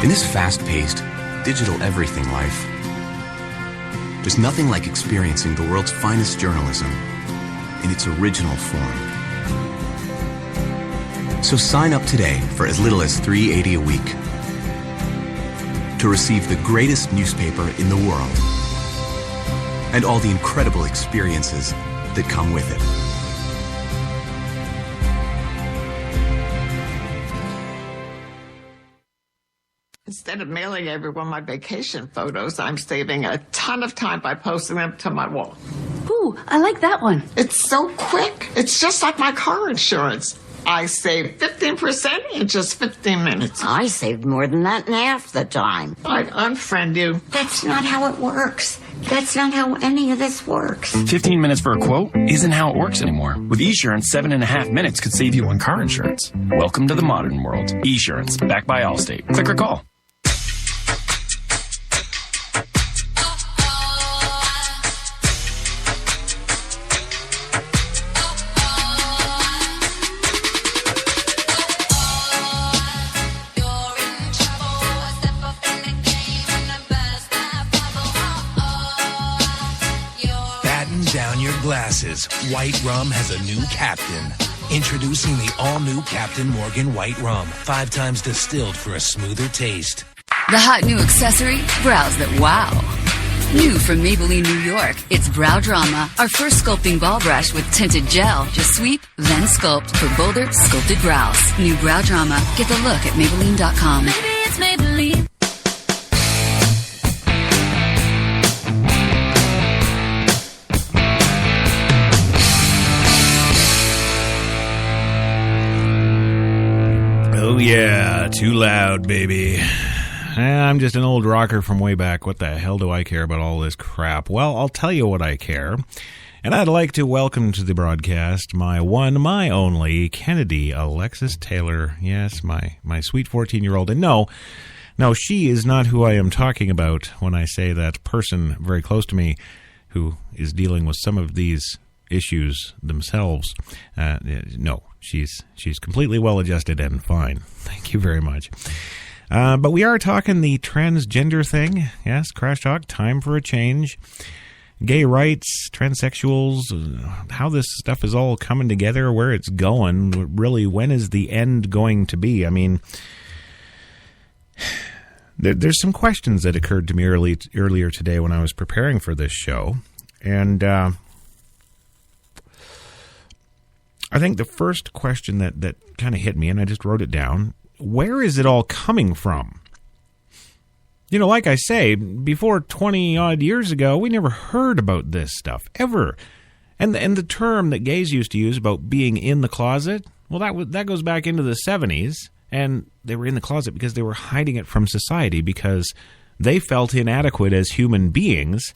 In this fast-paced, digital everything life, there's nothing like experiencing the world's finest journalism in its original form. So sign up today for as little as $3.80 a week to receive the greatest newspaper in the world and all the incredible experiences that come with it. Instead of mailing everyone my vacation photos, I'm saving a ton of time by posting them to my wall. Ooh, I like that one. It's so quick. It's just like my car insurance. I saved 15% in just 15 minutes. I saved more than that in half the time. I'd unfriend you. That's not how it works. That's not how any of this works. 15 minutes for a quote isn't how it works anymore. With Esurance, 7.5 minutes could save you on car insurance. Welcome to the modern world. Esurance, backed by Allstate. Click or call. glasses, White Rum has a new captain. Introducing the all-new Captain Morgan White Rum, 5 times distilled for a smoother taste. The hot new accessory, brows that wow. New from Maybelline, New York, it's Brow Drama, our first sculpting ball brush with tinted gel. Just sweep, then sculpt for bolder, sculpted brows. New Brow Drama. Get the look at Maybelline.com. Maybe it's Maybelline. Oh yeah, too loud, baby. I'm just an old rocker from way back. What the hell do I care about all this crap? Well, I'll tell you what I care. And I'd like to welcome to the broadcast my one, my only, Kennedy Alexis Taylor. Yes, my sweet 14-year-old. And no, she is not who I am talking about when I say that person very close to me who is dealing with some of these issues themselves. No, she's completely well-adjusted and fine. Thank you very much. But we are talking the transgender thing. Yes, Crash Talk, time for a change. Gay rights, transsexuals, how this stuff is all coming together, where it's going. Really, when is the end going to be? I mean, there's some questions that occurred to me earlier today when I was preparing for this show. And I think the first question that kind of hit me, and I just wrote it down, where is it all coming from? You know, like I say, before 20-odd years ago, we never heard about this stuff, ever. And the term that gays used to use about being in the closet, well, that goes back into the 70s, and they were in the closet because they were hiding it from society because they felt inadequate as human beings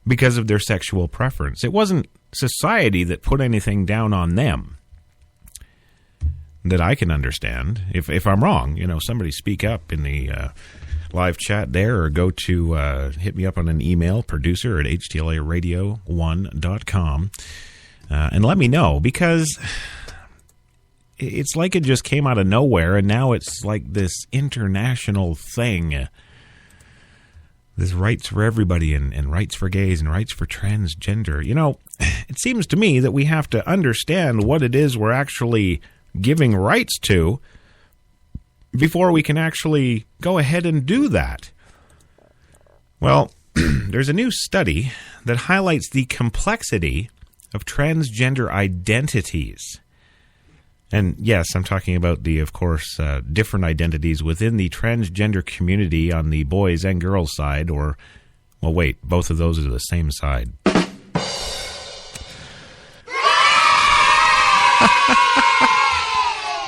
because of their sexual preference. It wasn't society that put anything down on them that I can understand. If I'm wrong, you know, somebody speak up in the live chat there, or go to hit me up on an email, producer at htlaradio1.com, and let me know, because it's like it just came out of nowhere, and now it's like this international thing. There's rights for everybody, and rights for gays, and rights for transgender. You know, it seems to me that we have to understand what it is we're actually giving rights to before we can actually go ahead and do that. Well, there's a new study that highlights the complexity of transgender identities. And yes, I'm talking about of course, different identities within the transgender community on the boys and girls side, or, well, wait, both of those are the same side.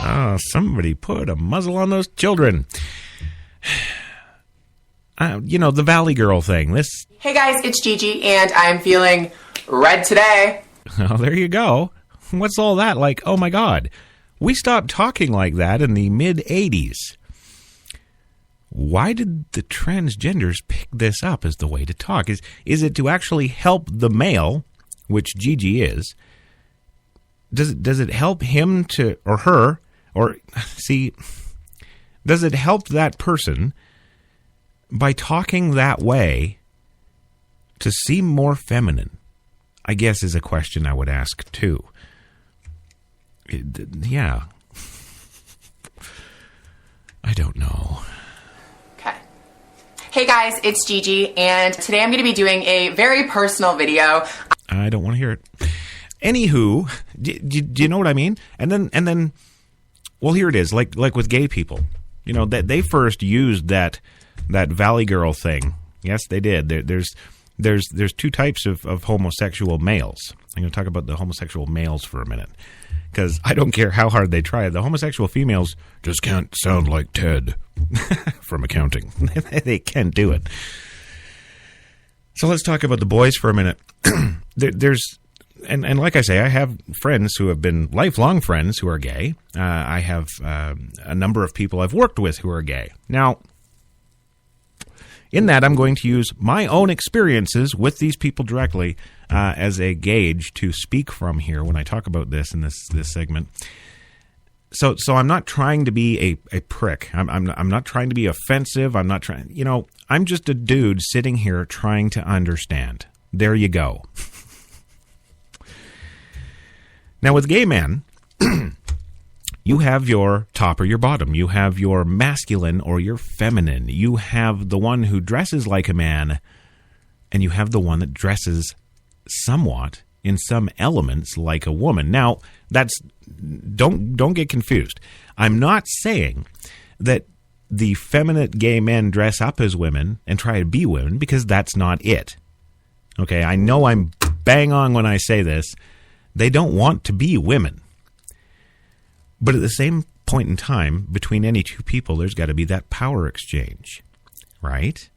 Oh, somebody put a muzzle on those children. You know, the Valley Girl thing. Hey guys, it's Gigi, and I'm feeling red today. Oh, there you go. What's all that like? Oh my God. We stopped talking like that in the mid-'80s. Why did the transgenders pick this up as the way to talk? Is it to actually help the male, which Gigi is? Does it help him to, or her, or, see, does it help that person by talking that way to seem more feminine? I guess is a question I would ask, too. Yeah. I don't know. Okay. Hey guys, it's Gigi, and today I'm going to be doing a very personal video. I don't want to hear it. Anywho, do you know what I mean? And then, well, here it is. Like with gay people, you know, that they first used that Valley Girl thing. Yes, they did. There's two types of homosexual males. I'm going to talk about the homosexual males for a minute, because I don't care how hard they try. The homosexual females just can't sound like Ted from accounting. They can't do it. So let's talk about the boys for a minute. And like I say, I have friends who have been lifelong friends who are gay. I have a number of people I've worked with who are gay. Now, in that, I'm going to use my own experiences with these people directly as a gauge to speak from here when I talk about this in this segment. So I'm not trying to be a prick. I'm not trying to be offensive. I'm not trying. You know, I'm just a dude sitting here trying to understand. There you go. Now, with gay men, you have your top or your bottom. You have your masculine or your feminine. You have the one who dresses like a man, and you have the one that dresses somewhat in some elements like a woman. Now, don't get confused. I'm not saying that the feminine gay men dress up as women and try to be women, because that's not it. Okay, I know I'm bang on when I say this. They don't want to be women. But at the same point in time, between any two people, there's got to be that power exchange, right?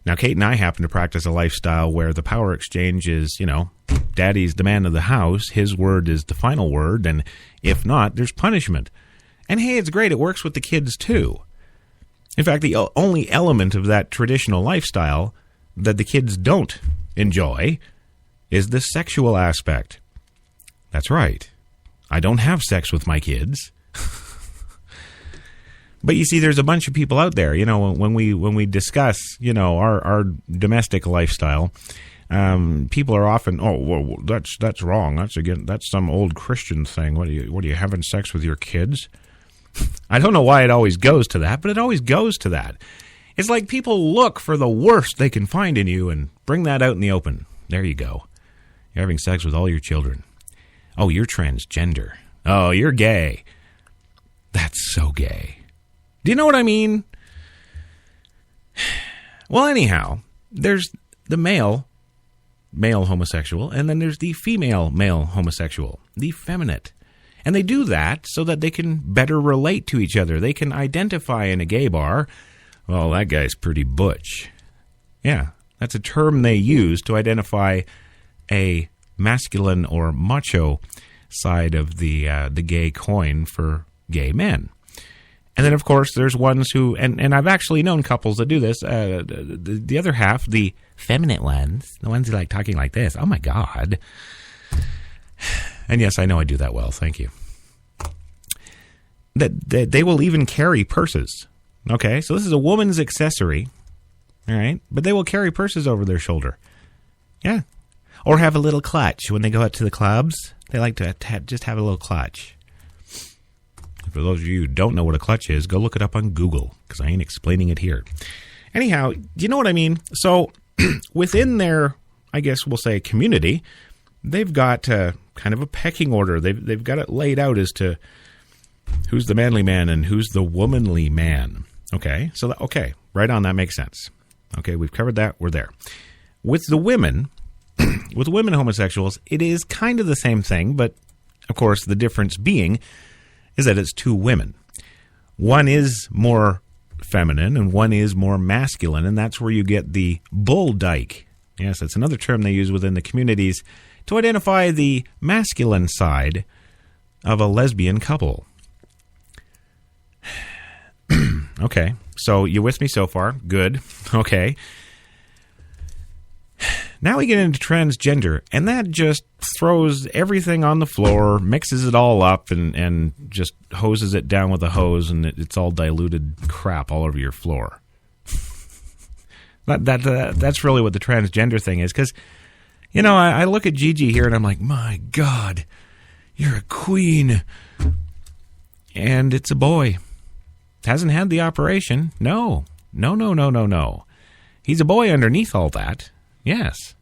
Now, Kate and I happen to practice a lifestyle where the power exchange is, daddy's the man of the house, his word is the final word, and if not, there's punishment. And hey, it's great, it works with the kids too. In fact, the only element of that traditional lifestyle that the kids don't enjoy is the sexual aspect. That's right. I don't have sex with my kids. But you see, there's a bunch of people out there, when we discuss, our domestic lifestyle, people are often, well, that's wrong. That's some old Christian thing. What are you having sex with your kids? I don't know why it always goes to that, but it always goes to that. It's like people look for the worst they can find in you and bring that out in the open. There you go. You're having sex with all your children. Oh, you're transgender. Oh, you're gay. That's so gay. Do you know what I mean? Well, anyhow, there's the male homosexual, and then there's the female male homosexual, the feminine. And they do that so that they can better relate to each other. They can identify in a gay bar, well, that guy's pretty butch. Yeah, that's a term they use to identify a masculine or macho side of the gay coin for gay men. And then, of course, there's ones who, and I've actually known couples that do this, the other half, the feminine ones, the ones who like talking like this, oh my God. And yes, I know I do that well, thank you. That they will even carry purses, okay? So this is a woman's accessory, all right? But they will carry purses over their shoulder, yeah. Or have a little clutch when they go out to the clubs. They like to just have a little clutch. For those of you who don't know what a clutch is, go look it up on Google, because I ain't explaining it here. Anyhow, do you know what I mean? So within their, I guess we'll say, community, they've got kind of a pecking order. They've got it laid out as to who's the manly man and who's the womanly man. Okay, so okay, right on, that makes sense. Okay, we've covered that. We're there. With the women, with women homosexuals, it is kind of the same thing, but of course the difference being is that it's two women. One is more feminine and one is more masculine, and that's where you get the bull dyke. Yes, that's another term they use within the communities to identify the masculine side of a lesbian couple. Okay, so you with me so far? Good. Okay. Now we get into transgender, and that just throws everything on the floor, mixes it all up, and just hoses it down with a hose, and it's all diluted crap all over your floor. That's really what the transgender thing is, because, I look at Gigi here, and I'm like, my God, you're a queen. And it's a boy. Hasn't had the operation. No. He's a boy underneath all that. Yes.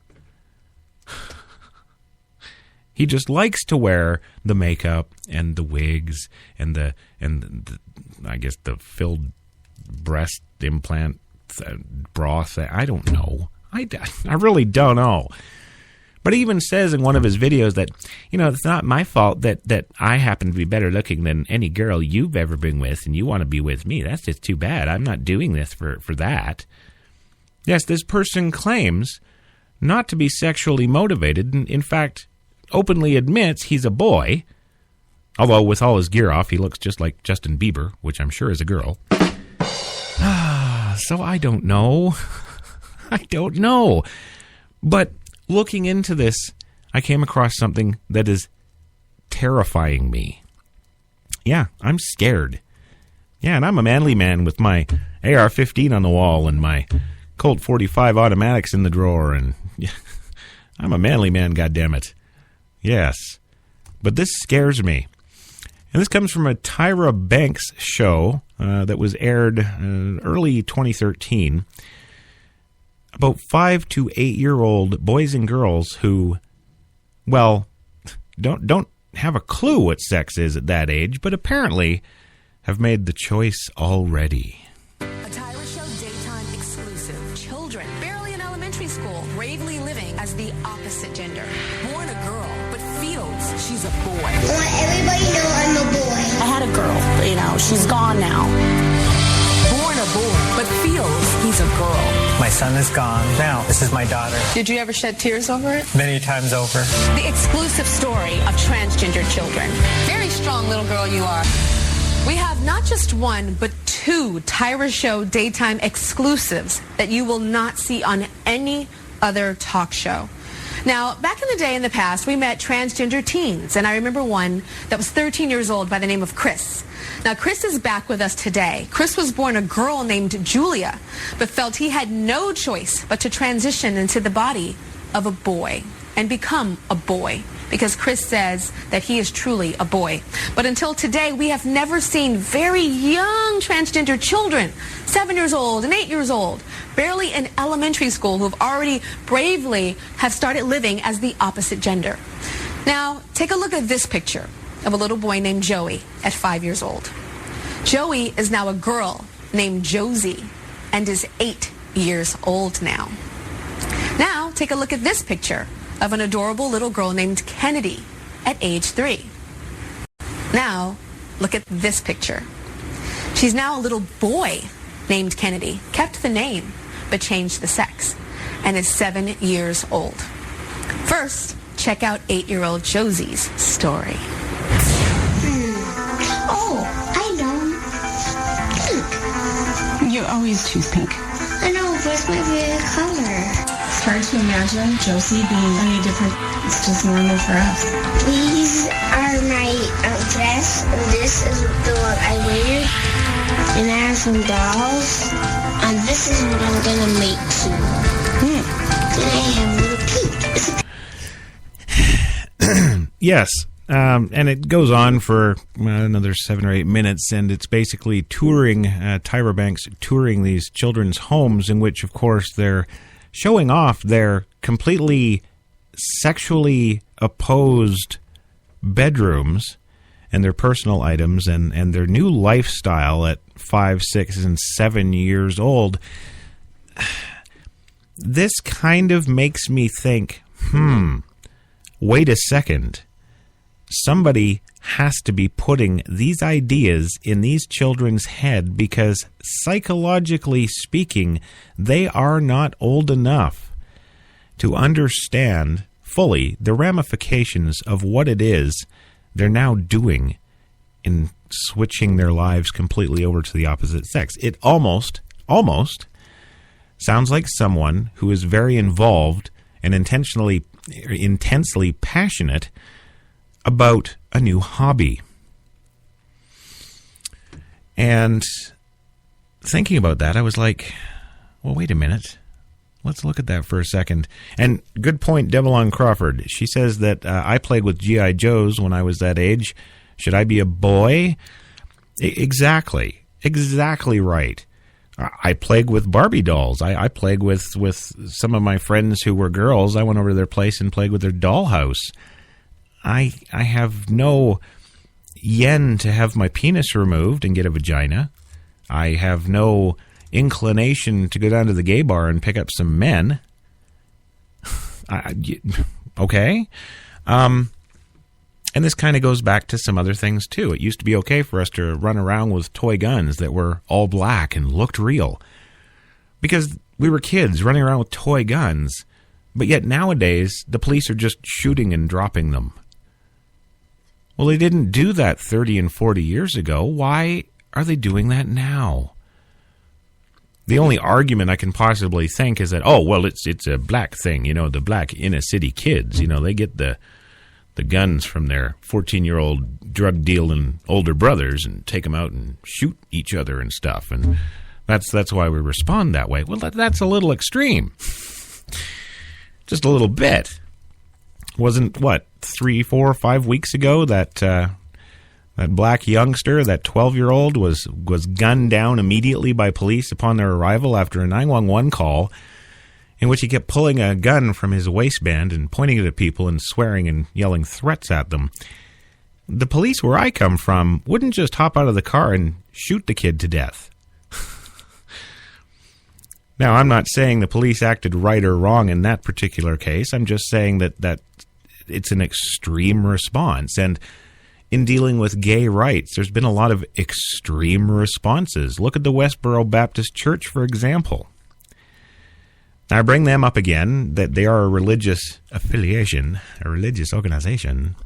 He just likes to wear the makeup and the wigs and the I guess the filled breast implant broth. I don't know. I really don't know. But he even says in one of his videos that, it's not my fault that I happen to be better looking than any girl you've ever been with, and you want to be with me. That's just too bad. I'm not doing this for that. Yes, this person claims not to be sexually motivated, and in fact, openly admits he's a boy, although with all his gear off, he looks just like Justin Bieber, which I'm sure is a girl. So I don't know. But looking into this, I came across something that is terrifying me. Yeah, I'm scared. Yeah, and I'm a manly man with my AR-15 on the wall and my Colt 45 automatics in the drawer, and I'm a manly man, goddammit. Yes. But this scares me. And this comes from a Tyra Banks show that was aired early 2013 about 5 to 8-year-old boys and girls who, well, don't have a clue what sex is at that age, but apparently have made the choice already. A Tyra Show daytime exclusive. Children, barely in elementary school, bravely living as the opposite gender. Born a girl, but feels she's a boy. I want everybody to know I'm a boy. I had a girl, but she's gone now. Born a boy, but feels he's a girl. My son is gone. Now, this is my daughter. Did you ever shed tears over it? Many times over. The exclusive story of transgender children. Very strong little girl you are. We have not just one, but 2 Tyra Show daytime exclusives that you will not see on any other talk show. Now, back in the day in the past, we met transgender teens, and I remember one that was 13 years old by the name of Chris. Now, Chris is back with us today. Chris was born a girl named Julia, but felt he had no choice but to transition into the body of a boy and become a boy, because Chris says that he is truly a boy. But until today, we have never seen very young transgender children, 7 years old and 8 years old, barely in elementary school, who have already bravely have started living as the opposite gender. Now, take a look at this picture of a little boy named Joey at 5 years old. Joey is now a girl named Josie and is 8 years old now. Now, take a look at this picture of an adorable little girl named Kennedy at age 3. Now, look at this picture. She's now a little boy named Kennedy, kept the name, but changed the sex, and is 7 years old. First, check out 8-year-old Josie's story. Oh, I know. Pink. You always choose pink. I know, but it's my favorite color. It's hard to imagine Josie being any different. It's just normal for us. These are my dress, and this is the one I wear. And I have some dolls, and this is what I'm gonna make too. Then I have little pink. Yes, and it goes on for another 7 or 8 minutes, and it's basically touring, Tyra Banks touring these children's homes, in which, of course, they're showing off their completely sexually opposed bedrooms and their personal items and their new lifestyle at 5, 6, and 7 years old. This kind of makes me think, wait a second. Somebody has to be putting these ideas in these children's head, because psychologically speaking, they are not old enough to understand fully the ramifications of what it is they're now doing in switching their lives completely over to the opposite sex. It almost sounds like someone who is very involved and intensely passionate about a new hobby. And thinking about that, I was like, well, wait a minute. Let's look at that for a second. And good point, Devilon Crawford. She says that I played with G.I. Joes when I was that age. Should I be a boy? Exactly right. I played with Barbie dolls. I played with some of my friends who were girls. I went over to their place and played with their dollhouse. I have no yen to have my penis removed and get a vagina. I have no inclination to go down to the gay bar and pick up some men. Okay? And this kind of goes back to some other things, too. It used to be okay for us to run around with toy guns that were all black and looked real, because we were kids running around with toy guns. But yet nowadays, the police are just shooting and dropping them. Well, they didn't do that 30 and 40 years ago. Why are they doing that now? The only argument I can possibly think is that, oh, well, it's a black thing. You know, the black inner-city kids, you know, they get the guns from their 14-year-old drug-dealing older brothers and take them out and shoot each other and stuff. And that's why we respond that way. Well, that's a little extreme. Just a little bit. Wasn't, 3, 4, 5 weeks ago that that black youngster, that 12-year-old, was gunned down immediately by police upon their arrival after a 911 call in which he kept pulling a gun from his waistband and pointing it at people and swearing and yelling threats at them. The police where I come from wouldn't just hop out of the car and shoot the kid to death. Now, I'm not saying the police acted right or wrong in that particular case. I'm just saying that it's an extreme response. And in dealing with gay rights, there's been a lot of extreme responses. Look at the Westboro Baptist Church, for example. Now, I bring them up again, that they are a religious affiliation, a religious organization.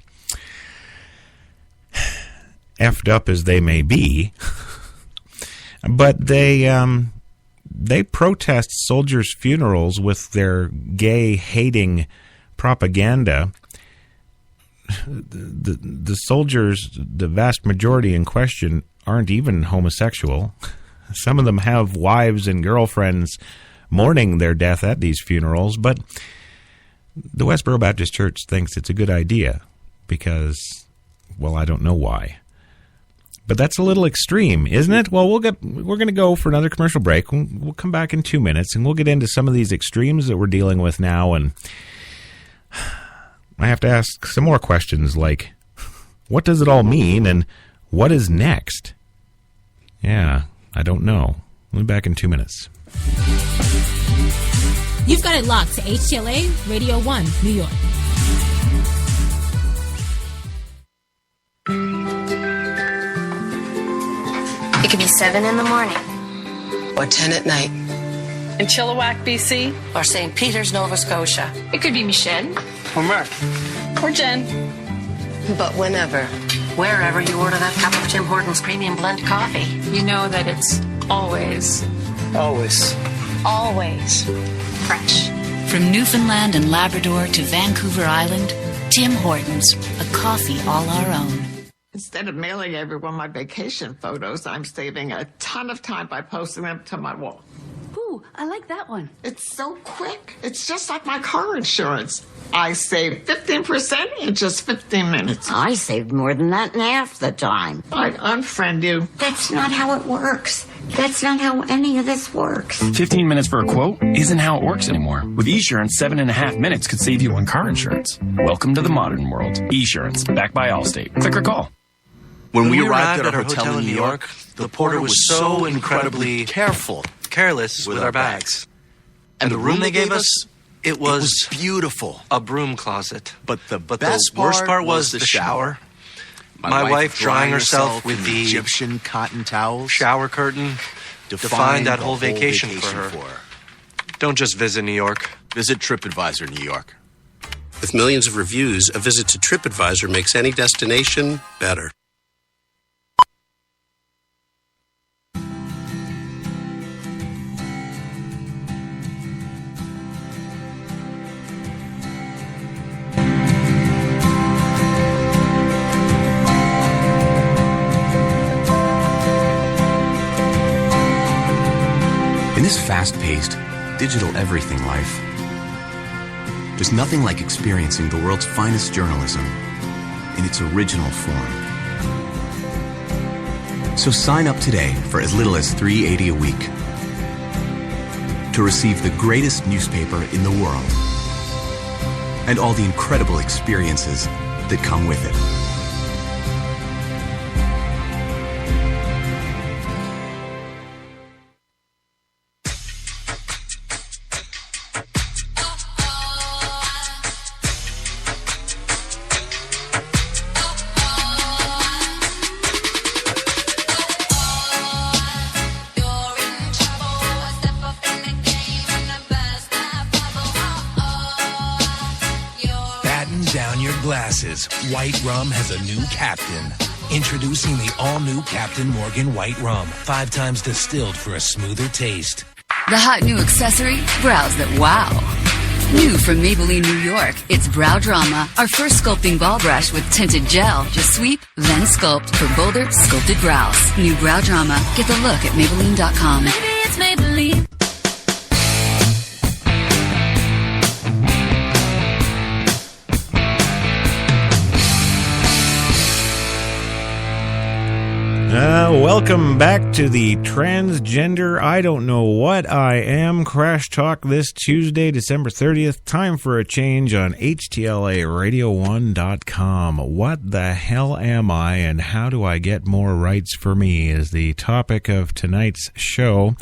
Effed up as they may be, but they protest soldiers' funerals with their gay-hating propaganda. The soldiers, the vast majority in question, aren't even homosexual. Some of them have wives and girlfriends mourning their death at these funerals, but the Westboro Baptist Church thinks it's a good idea because, well, I don't know why. But that's a little extreme, isn't it? Well, we're going to go for another commercial break. We'll come back in 2 minutes, and we'll get into some of these extremes that we're dealing with now. And I have to ask some more questions like, what does it all mean, and what is next? Yeah, I don't know. We'll be back in 2 minutes. You've got it locked to HTLA Radio 1, New York. It could be 7 in the morning. Or 10 at night. In Chilliwack, BC. Or St. Peter's, Nova Scotia. It could be Michelle. Or Mark. Or Jen. But whenever, wherever you order that cup of Tim Hortons Premium Blend Coffee, you know that it's always fresh. From Newfoundland and Labrador to Vancouver Island, Tim Hortons, a coffee all our own. Instead of mailing everyone my vacation photos, I'm saving a ton of time by posting them to my wall. Ooh, I like that one. It's so quick. It's just like my car insurance. I saved 15% in just 15 minutes. I saved more than that in half the time. I'd unfriend you. That's not how it works. That's not how any of this works. 15 minutes for a quote isn't how it works anymore. With Esurance, 7.5 minutes could save you on car insurance. Welcome to the modern world. Esurance, backed by Allstate. Click or call. When we arrived at our hotel in New York, the porter was so incredibly careless with our bags. And the room they gave us, it was beautiful. A broom closet. But the worst part was the shower. My wife drying herself with the Egyptian cotton towels. Shower curtain defined that whole vacation for her. Don't just visit New York. Visit TripAdvisor New York. With millions of reviews, a visit to TripAdvisor makes any destination better. In this fast-paced, digital everything life, there's nothing like experiencing the world's finest journalism in its original form. So sign up today for as little as $3.80 a week to receive the greatest newspaper in the world and all the incredible experiences that come with it. White Rum has a new captain. Introducing the all-new Captain Morgan White Rum. 5 times distilled for a smoother taste. The hot new accessory, brows that wow. New from Maybelline, New York, it's Brow Drama, our first sculpting ball brush with tinted gel. Just sweep, then sculpt for bolder, sculpted brows. New Brow Drama. Get the look at Maybelline.com. Maybe it's Maybelline. Welcome back to the Transgender I Don't Know What I Am Crash Talk this Tuesday, December 30th. Time for a change on HTLARadio1.com. What the hell am I and how do I get more rights for me is the topic of tonight's show.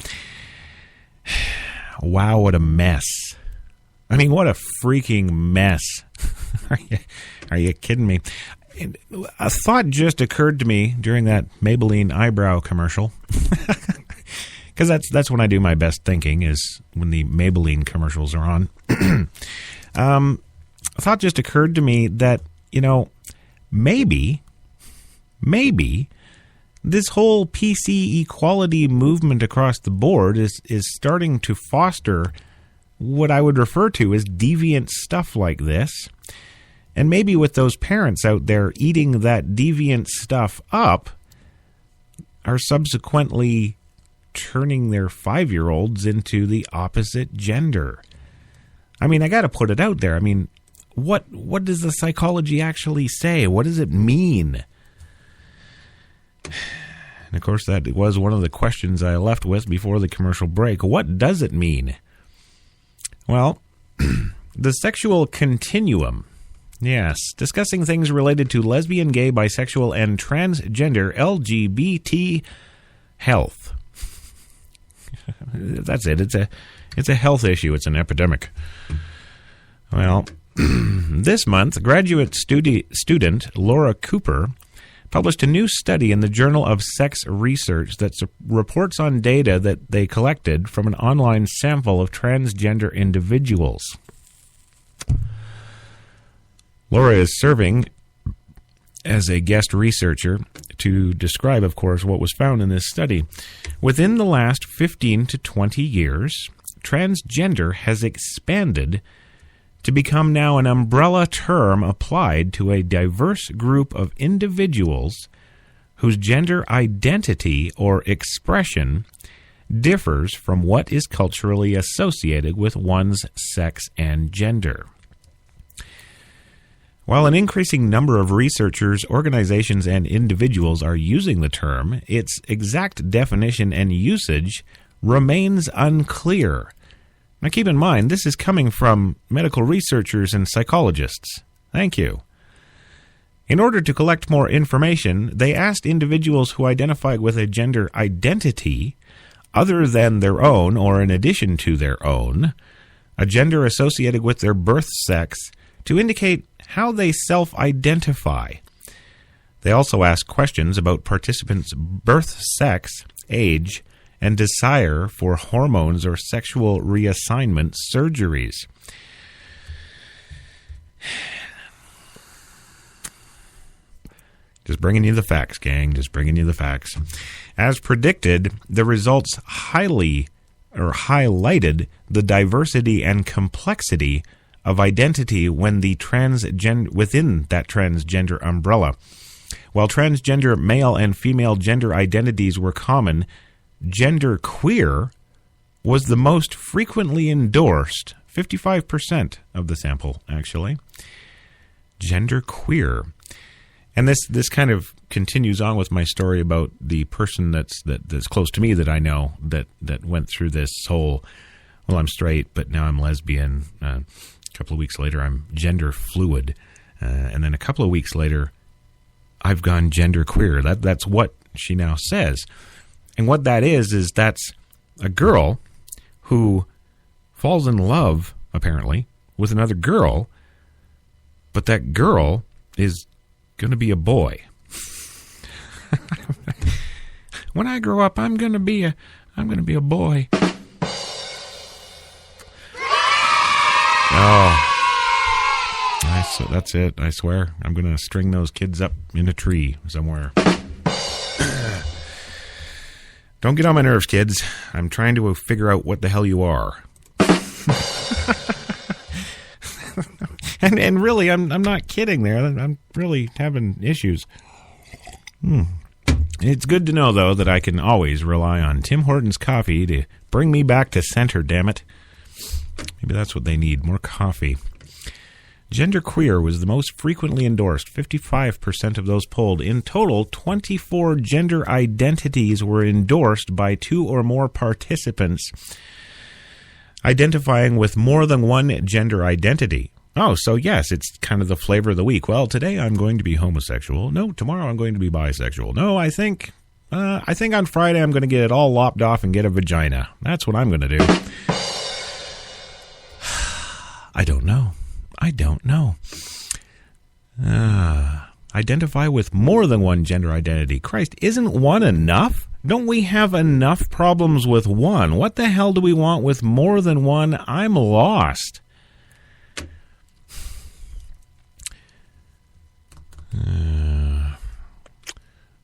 Wow, what a mess. I mean, what a freaking mess. Are you kidding me? A thought just occurred to me during that Maybelline eyebrow commercial. Because that's when I do my best thinking, is when the Maybelline commercials are on. A thought just occurred to me that, maybe this whole PC equality movement across the board is starting to foster what I would refer to as deviant stuff like this. And maybe with those parents out there eating that deviant stuff up are subsequently turning their 5-year-olds into the opposite gender. I mean, I got to put it out there. I mean, what does the psychology actually say? What does it mean? And of course, that was one of the questions I left with before the commercial break. What does it mean? Well, the sexual continuum. Yes, discussing things related to lesbian, gay, bisexual, and transgender LGBT health. That's it. It's a health issue. It's an epidemic. Well, this month, graduate student Laura Cooper published a new study in the Journal of Sex Research that reports on data that they collected from an online sample of transgender individuals. Laura is serving as a guest researcher to describe, of course, what was found in this study. Within the last 15 to 20 years, transgender has expanded to become now an umbrella term applied to a diverse group of individuals whose gender identity or expression differs from what is culturally associated with one's sex and gender. While an increasing number of researchers, organizations, and individuals are using the term, its exact definition and usage remains unclear. Now keep in mind, this is coming from medical researchers and psychologists. Thank you. In order to collect more information, they asked individuals who identified with a gender identity other than their own or in addition to their own, a gender associated with their birth sex, to indicate how they self-identify. They also ask questions about participants' birth sex, age, and desire for hormones or sexual reassignment surgeries. Just bringing you the facts, gang. Just bringing you the facts. As predicted, the results highlighted the diversity and complexity of identity within that transgender umbrella. While transgender male and female gender identities were common, gender queer was the most frequently endorsed, 55% of the sample, actually. Gender queer. And this kind of continues on with my story about the person that's close to me that I know that went through this whole, well, I'm straight, but now I'm lesbian. A couple of weeks later, I'm gender fluid. And then a couple of weeks later, I've gone gender queer. That's what she now says. And what that is that's a girl who falls in love, apparently, with another girl, but that girl is going to be a boy. When I grow up, I'm going to be a boy. Oh, so that's it. I swear, I'm going to string those kids up in a tree somewhere. Don't get on my nerves, kids. I'm trying to figure out what the hell you are. and really, I'm not kidding there. I'm really having issues. It's good to know, though, that I can always rely on Tim Hortons coffee to bring me back to center, damn it. Maybe that's what they need, more coffee. Genderqueer was the most frequently endorsed, 55% of those polled. In total, 24 gender identities were endorsed by 2 or more participants identifying with more than one gender identity. Oh, so yes, it's kind of the flavor of the week. Well, today I'm going to be homosexual. No, tomorrow I'm going to be bisexual. No, I think on Friday I'm going to get it all lopped off and get a vagina. That's what I'm going to do. I don't know. Identify with more than one gender identity. Christ, isn't one enough? Don't we have enough problems with one? What the hell do we want with more than one? I'm lost.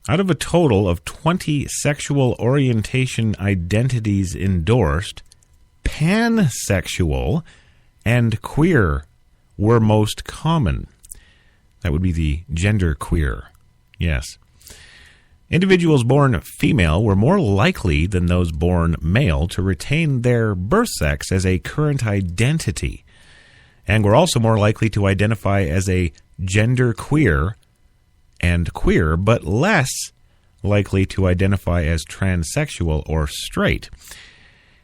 Out of a total of 20 sexual orientation identities endorsed, pansexual and queer were most common. That would be the gender queer. Yes. Individuals born female were more likely than those born male to retain their birth sex as a current identity, and were also more likely to identify as a gender queer and queer, but less likely to identify as transsexual or straight.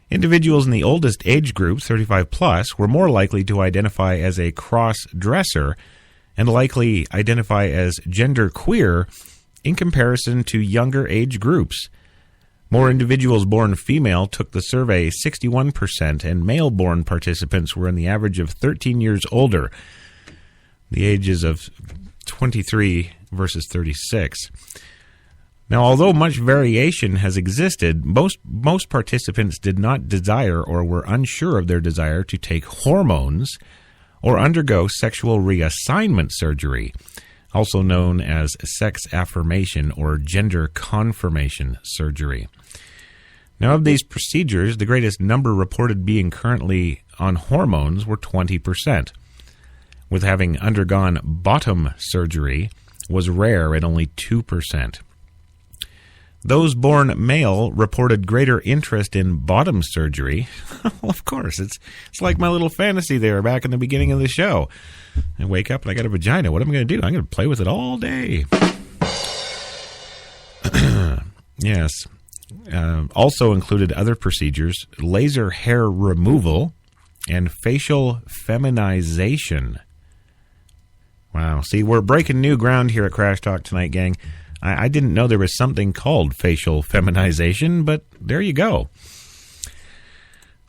Individuals in the oldest age group, 35 plus, were more likely to identify as a cross-dresser and likely identify as gender queer in comparison to younger age groups. More individuals born female took the survey, 61%, and male-born participants were in the average of 13 years older, the ages of 23 versus 36. Now, although much variation has existed, most participants did not desire or were unsure of their desire to take hormones or undergo sexual reassignment surgery, also known as sex affirmation or gender confirmation surgery. Now, of these procedures, the greatest number reported being currently on hormones were 20%, with having undergone bottom surgery was rare at only 2%. Those born male reported greater interest in bottom surgery. Well, of course, it's like my little fantasy there back in the beginning of the show. I wake up and I got a vagina. What am I going to do? I'm going to play with it all day. Yes. Also included other procedures, laser hair removal and facial feminization. Wow. See, we're breaking new ground here at Crash Talk tonight, gang. I didn't know there was something called facial feminization, but there you go.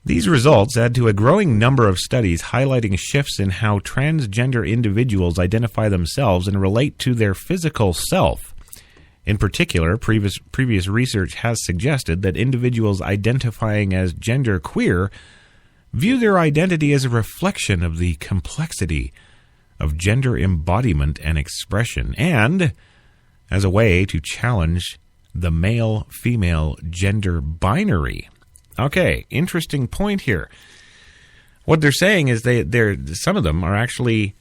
These results add to a growing number of studies highlighting shifts in how transgender individuals identify themselves and relate to their physical self. In particular, previous research has suggested that individuals identifying as genderqueer view their identity as a reflection of the complexity of gender embodiment and expression, and as a way to challenge the male-female gender binary. Okay, interesting point here. What they're saying is some of them are actually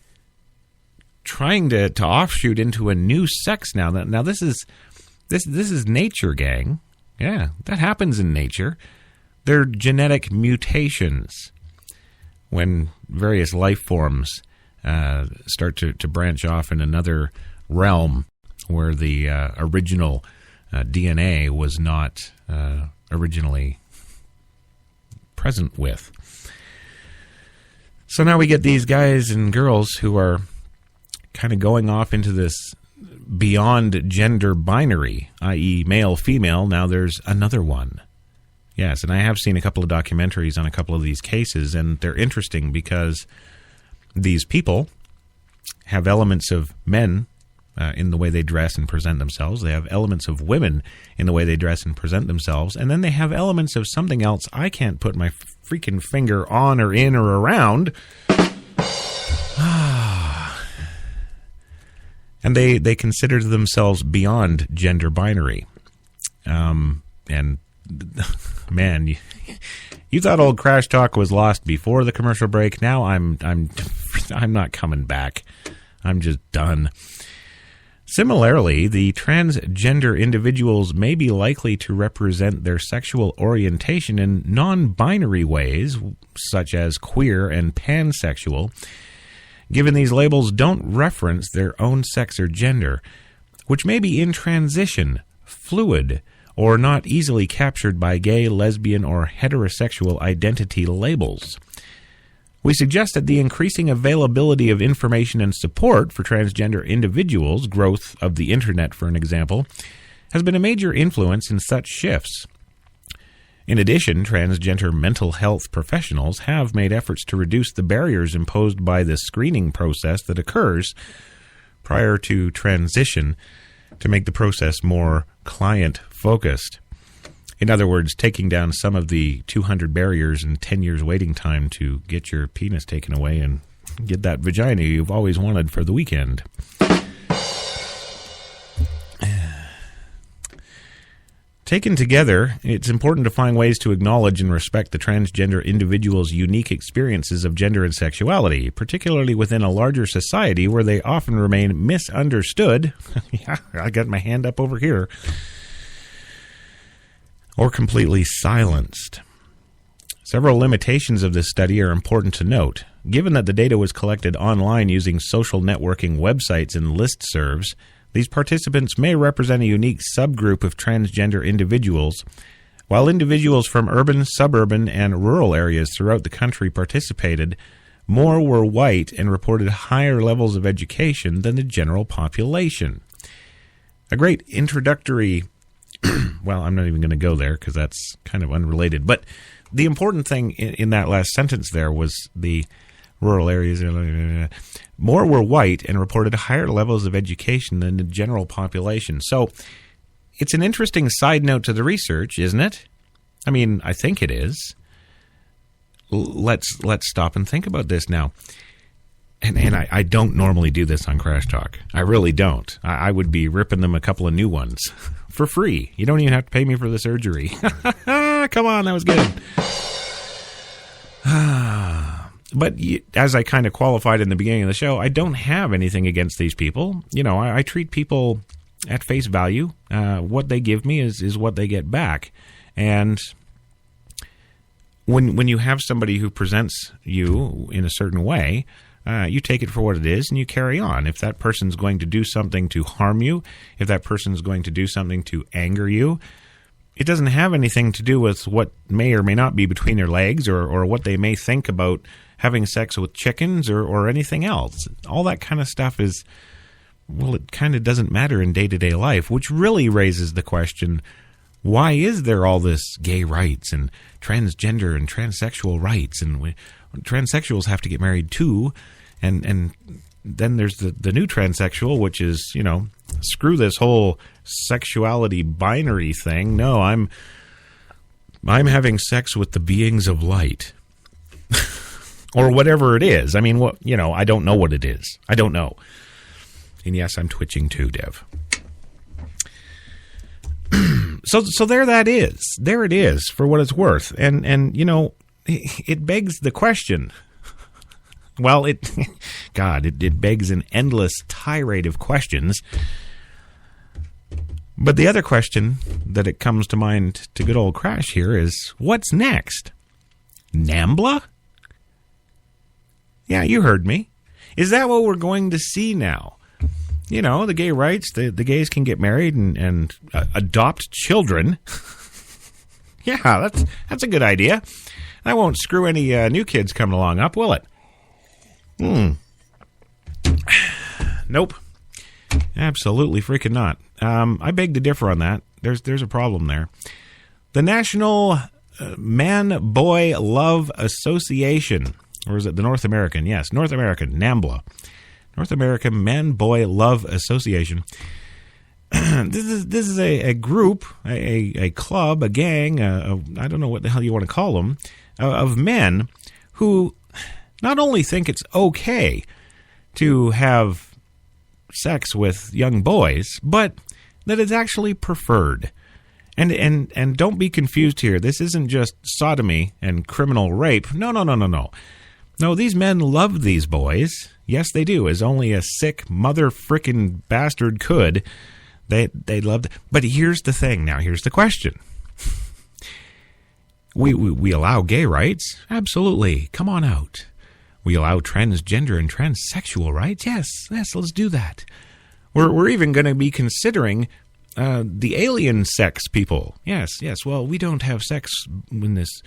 trying to offshoot into a new sex now. Now this is nature, gang. Yeah, that happens in nature. They're genetic mutations when various life forms start to branch off in another realm where the original DNA was not originally present with. So now we get these guys and girls who are kind of going off into this beyond gender binary, i.e. male-female. Now there's another one. Yes, and I have seen a couple of documentaries on a couple of these cases, and they're interesting because these people have elements of men in the way they dress and present themselves. They have elements of women in the way they dress and present themselves. And then they have elements of something else I can't put my freaking finger on or in or around. And they consider themselves beyond gender binary. And man, you thought old Crash Talk was lost before the commercial break. Now I'm not coming back. I'm just done. Similarly, the transgender individuals may be likely to represent their sexual orientation in non-binary ways, such as queer and pansexual, given these labels don't reference their own sex or gender, which may be in transition, fluid, or not easily captured by gay, lesbian, or heterosexual identity labels. We suggest that the increasing availability of information and support for transgender individuals, growth of the internet, for an example, has been a major influence in such shifts. In addition, transgender mental health professionals have made efforts to reduce the barriers imposed by the screening process that occurs prior to transition to make the process more client-focused. In other words, taking down some of the 200 barriers and 10 years waiting time to get your penis taken away and get that vagina you've always wanted for the weekend. Taken together, it's important to find ways to acknowledge and respect the transgender individual's unique experiences of gender and sexuality, particularly within a larger society where they often remain misunderstood. Yeah, I got my hand up over here. Or completely silenced. Several limitations of this study are important to note. Given that the data was collected online using social networking websites and listservs, these participants may represent a unique subgroup of transgender individuals. While individuals from urban, suburban, and rural areas throughout the country participated, more were white and reported higher levels of education than the general population. A great introductory... well, I'm not even going to go there because that's kind of unrelated. But the important thing in that last sentence there was the rural areas. More were white and reported higher levels of education than the general population. So it's an interesting side note to the research, isn't it? I mean, I think it is. Let's stop and think about this now. And I don't normally do this on Crash Talk. I really don't. I would be ripping them a couple of new ones for free. You don't even have to pay me for the surgery. Come on, that was good. But as I kind of qualified in the beginning of the show, I don't have anything against these people. You know, I treat people at face value. What they give me is what they get back. And when you have somebody who presents you in a certain way, you take it for what it is and you carry on. If that person's going to do something to harm you, if that person's going to do something to anger you, it doesn't have anything to do with what may or may not be between their legs or what they may think about having sex with chickens or anything else. All that kind of stuff is, well, it kind of doesn't matter in day-to-day life, which really raises the question, why is there all this gay rights and transgender and transsexual rights? And transsexuals have to get married too. And then there's the new transsexual, which is, you know, screw this whole sexuality binary thing. No, I'm having sex with the beings of light. Or whatever it is. I mean, I don't know what it is. I don't know. And yes, I'm twitching too, Dev. So there that is. There it is, for what it's worth. And you know, it begs the question. Well, it begs an endless tirade of questions. But the other question that it comes to mind to good old Crash here is, what's next? NAMBLA? Yeah, you heard me. Is that what we're going to see now? You know, the gay rights, the gays can get married and adopt children. Yeah, that's a good idea. That won't screw any new kids coming along up, will it? Nope. Absolutely freaking not. I beg to differ on that. There's a problem there. The National Man-Boy Love Association, or is it the North American? Yes, North American, NAMBLA. North American Man-Boy Love Association. This is a group, a club, a gang, I don't know what the hell you want to call them, of men who not only think it's okay to have sex with young boys, but that it's actually preferred. And don't be confused here. This isn't just sodomy and criminal rape. No. No, these men love these boys. Yes, they do, as only a sick mother-frickin' bastard could. They love it. But here's the thing. Now, here's the question. We allow gay rights? Absolutely. Come on out. We allow transgender and transsexual rights. Yes, let's do that. We're even going to be considering the alien sex people. Yes. Well, we don't have sex in this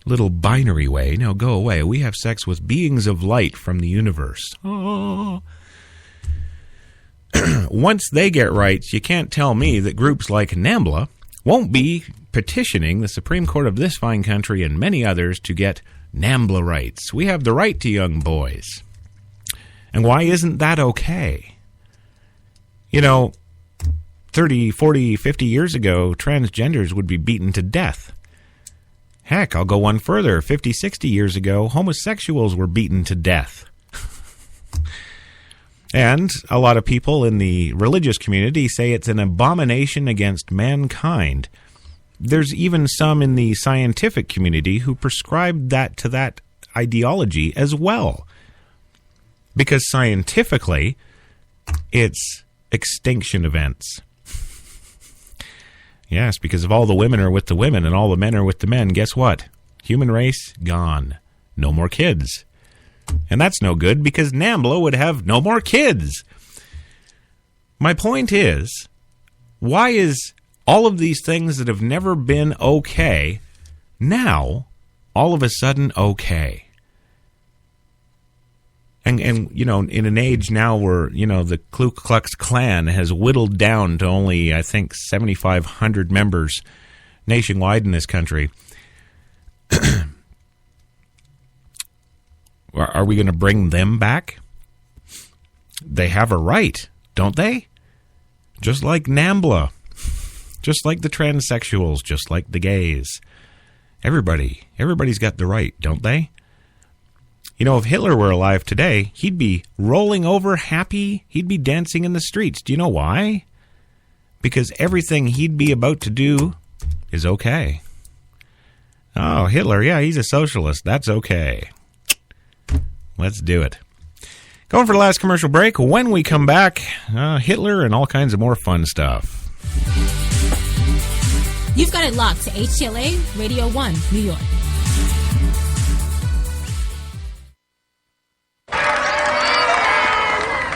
little binary way. No, go away. We have sex with beings of light from the universe. Oh. Once they get rights, you can't tell me that groups like NAMBLA won't be petitioning the Supreme Court of this fine country and many others to get NAMBLA rights. We have the right to young boys. And why isn't that okay? 30, 40, 50 years ago, transgenders would be beaten to death. Heck, I'll go one further. 50, 60 years ago, homosexuals were beaten to death. And a lot of people in the religious community say it's an abomination against mankind. There's even some in the scientific community who prescribe that to that ideology as well. Because scientifically, it's extinction events. Yes, because if all the women are with the women and all the men are with the men, guess what? Human race, gone. No more kids. And that's no good because NAMBLA would have no more kids. My point is, why is all of these things that have never been okay now all of a sudden okay? And in an age now where, the Ku Klux Klan has whittled down to only, I think, 7,500 members nationwide in this country, are we going to bring them back? They have a right, don't they? Just like NAMBLA, just like the transsexuals, just like the gays. Everybody's got the right, don't they? If Hitler were alive today, he'd be rolling over happy. He'd be dancing in the streets. Do you know why? Because everything he'd be about to do is okay. Oh, Hitler, yeah, he's a socialist. That's okay. Let's do it. Going for the last commercial break. When we come back, Hitler and all kinds of more fun stuff. You've got it locked to HTLA Radio 1, New York.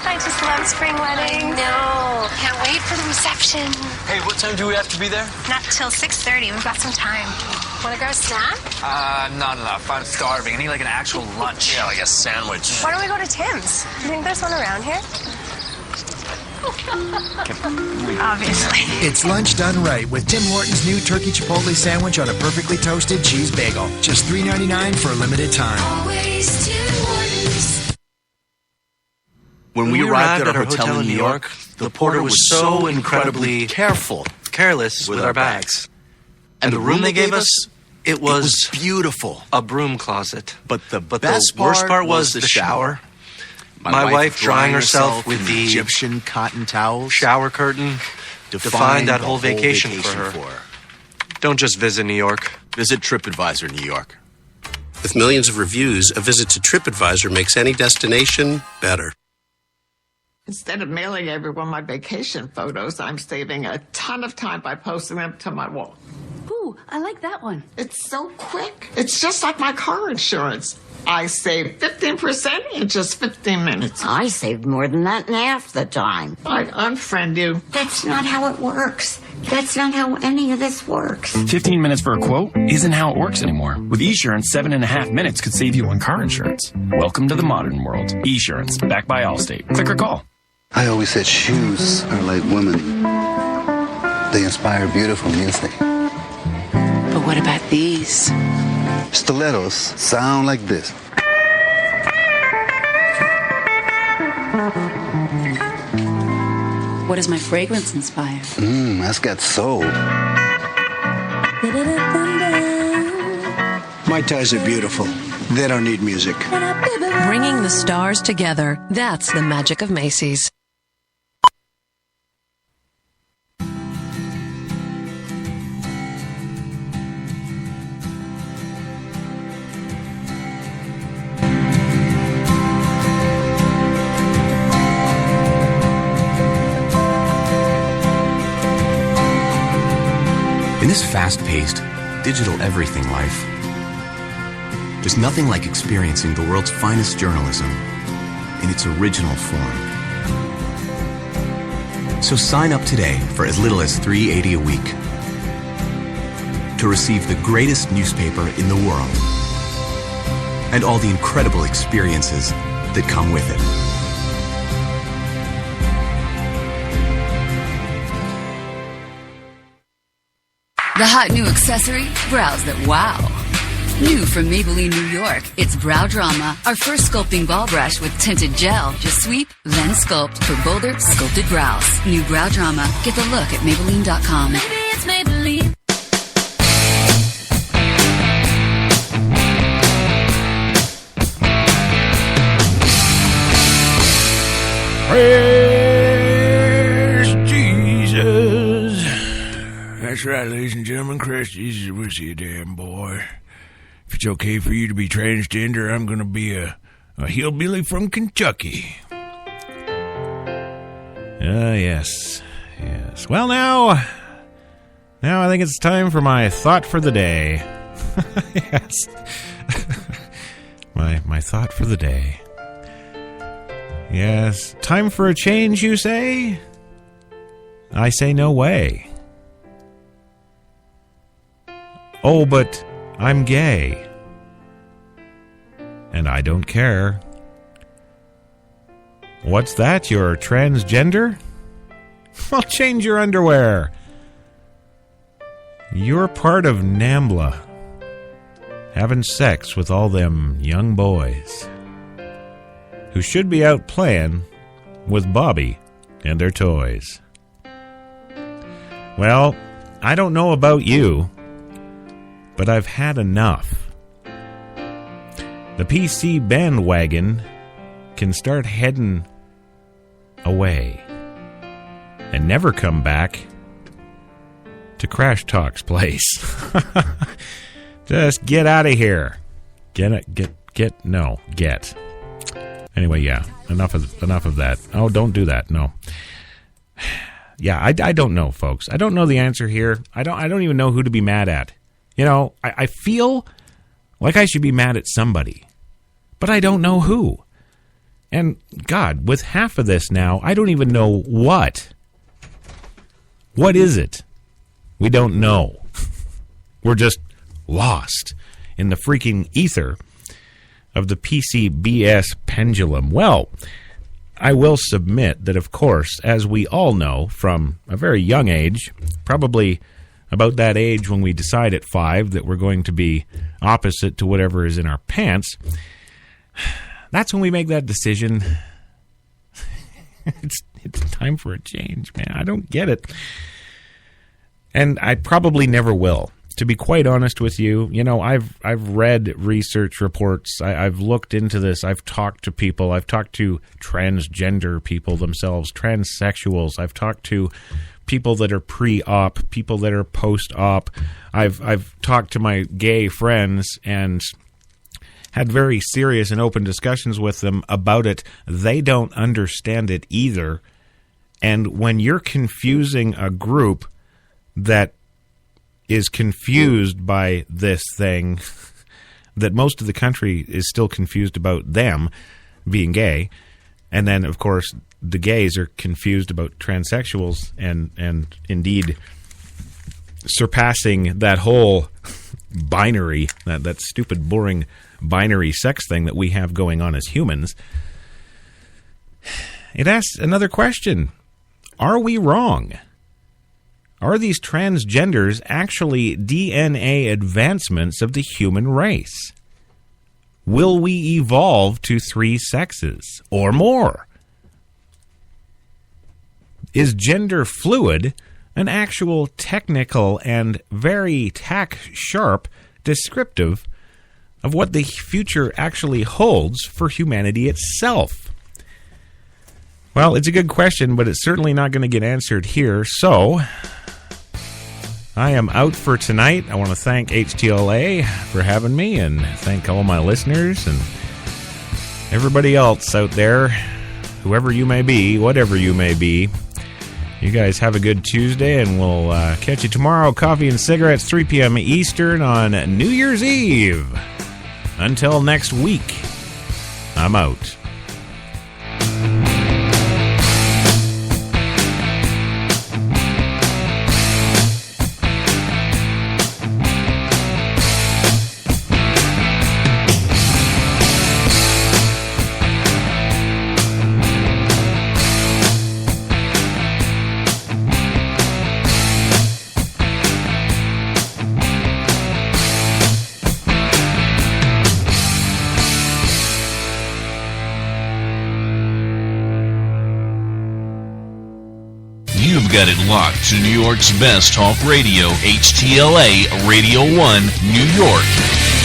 I just love spring weddings. No, can't wait for the reception. Hey, what time do we have to be there? Not till 6:30. We've got some time. Want to grab a snack? Not enough. I'm starving. I need like an actual lunch. Yeah, like a sandwich. Why don't we go to Tim's? Do you think there's one around here? Obviously. It's lunch done right with Tim Hortons' new turkey chipotle sandwich on a perfectly toasted cheese bagel. Just $3.99 for a limited time. Always Tim Hortons. When we arrived at our hotel in New York, the porter was so incredibly careless with our bags. And the room they gave us, it was beautiful. A broom closet. But the worst part was the shower. My wife drying herself with the Egyptian cotton towels. Shower curtain defined that whole vacation for her. Don't just visit New York. Visit TripAdvisor New York. With millions of reviews, a visit to TripAdvisor makes any destination better. Instead of mailing everyone my vacation photos, I'm saving a ton of time by posting them to my wall. Ooh, I like that one. It's so quick. It's just like my car insurance. I saved 15% in just 15 minutes. I saved more than that in half the time. I'd unfriend you. That's not how it works. That's not how any of this works. 15 minutes for a quote isn't how it works anymore. With Esurance, 7.5 minutes could save you on car insurance. Welcome to the modern world. Esurance, backed by Allstate. Click or call. I always said shoes are like women. They inspire beautiful music. But what about these? Stilettos sound like this. What does my fragrance inspire? That's got soul. My ties are beautiful. They don't need music. Bringing the stars together. That's the magic of Macy's. In this fast-paced, digital everything life, There's nothing like experiencing the world's finest journalism in its original form. So sign up today for as little as $3.80 a week to receive the greatest newspaper in the world and all the incredible experiences that come with it. The hot new accessory, brows that wow. New from Maybelline, New York, it's Brow Drama, our first sculpting ball brush with tinted gel. Just sweep, then sculpt for bolder, sculpted brows. New Brow Drama. Get the look at Maybelline.com. Maybe it's Maybelline. Praise Jesus. That's right, ladies and gentlemen. Christ Jesus is with you, damn boy. If it's okay for you to be transgender, I'm going to be a hillbilly from Kentucky. Yes. Well, now I think it's time for my thought for the day. Yes. my thought for the day. Yes. Time for a change, you say? I say no way. Oh, but I'm gay. And I don't care. What's that? You're transgender? Well, change your underwear. You're part of NAMBLA. Having sex with all them young boys who should be out playing with Bobby and their toys. Well, I don't know about you, but I've had enough. The PC bandwagon can start heading away and never come back to CRASHTalk's place. Just get out of here. Get. Anyway, yeah, enough of that. Oh, don't do that. No. Yeah, I don't know, folks. I don't know the answer here. I don't even know who to be mad at. You know, I feel like I should be mad at somebody, but I don't know who. And God, with half of this now, I don't even know what. What is it? We don't know. We're just lost in the freaking ether of the PCBS pendulum. Well, I will submit that, of course, as we all know from a very young age, probably about that age when we decide at 5 that we're going to be opposite to whatever is in our pants, that's when we make that decision. It's time for a change, man. I don't get it. And I probably never will. To be quite honest with you, you know, I've read research reports. I've looked into this. I've talked to people. I've talked to transgender people themselves, transsexuals. I've talked to people that are pre-op, people that are post-op. I've talked to my gay friends and had very serious and open discussions with them about it. They don't understand it either. And when you're confusing a group that is confused by this thing that most of the country is still confused about them being gay, and then, of course, the gays are confused about transsexuals and indeed surpassing that whole binary, that stupid, boring binary sex thing that we have going on as humans. It asks another question. Are we wrong? Are these transgenders actually DNA advancements of the human race? Will we evolve to 3 sexes or more? Is gender fluid an actual technical and very tack-sharp descriptive of what the future actually holds for humanity itself? Well, it's a good question, but it's certainly not going to get answered here, so I am out for tonight. I want to thank HTLA for having me and thank all my listeners and everybody else out there, whoever you may be, whatever you may be. You guys have a good Tuesday, and we'll catch you tomorrow. Coffee and cigarettes, 3 p.m. Eastern on New Year's Eve. Until next week, I'm out. You've got it locked to New York's best talk radio, HTLA Radio 1, New York.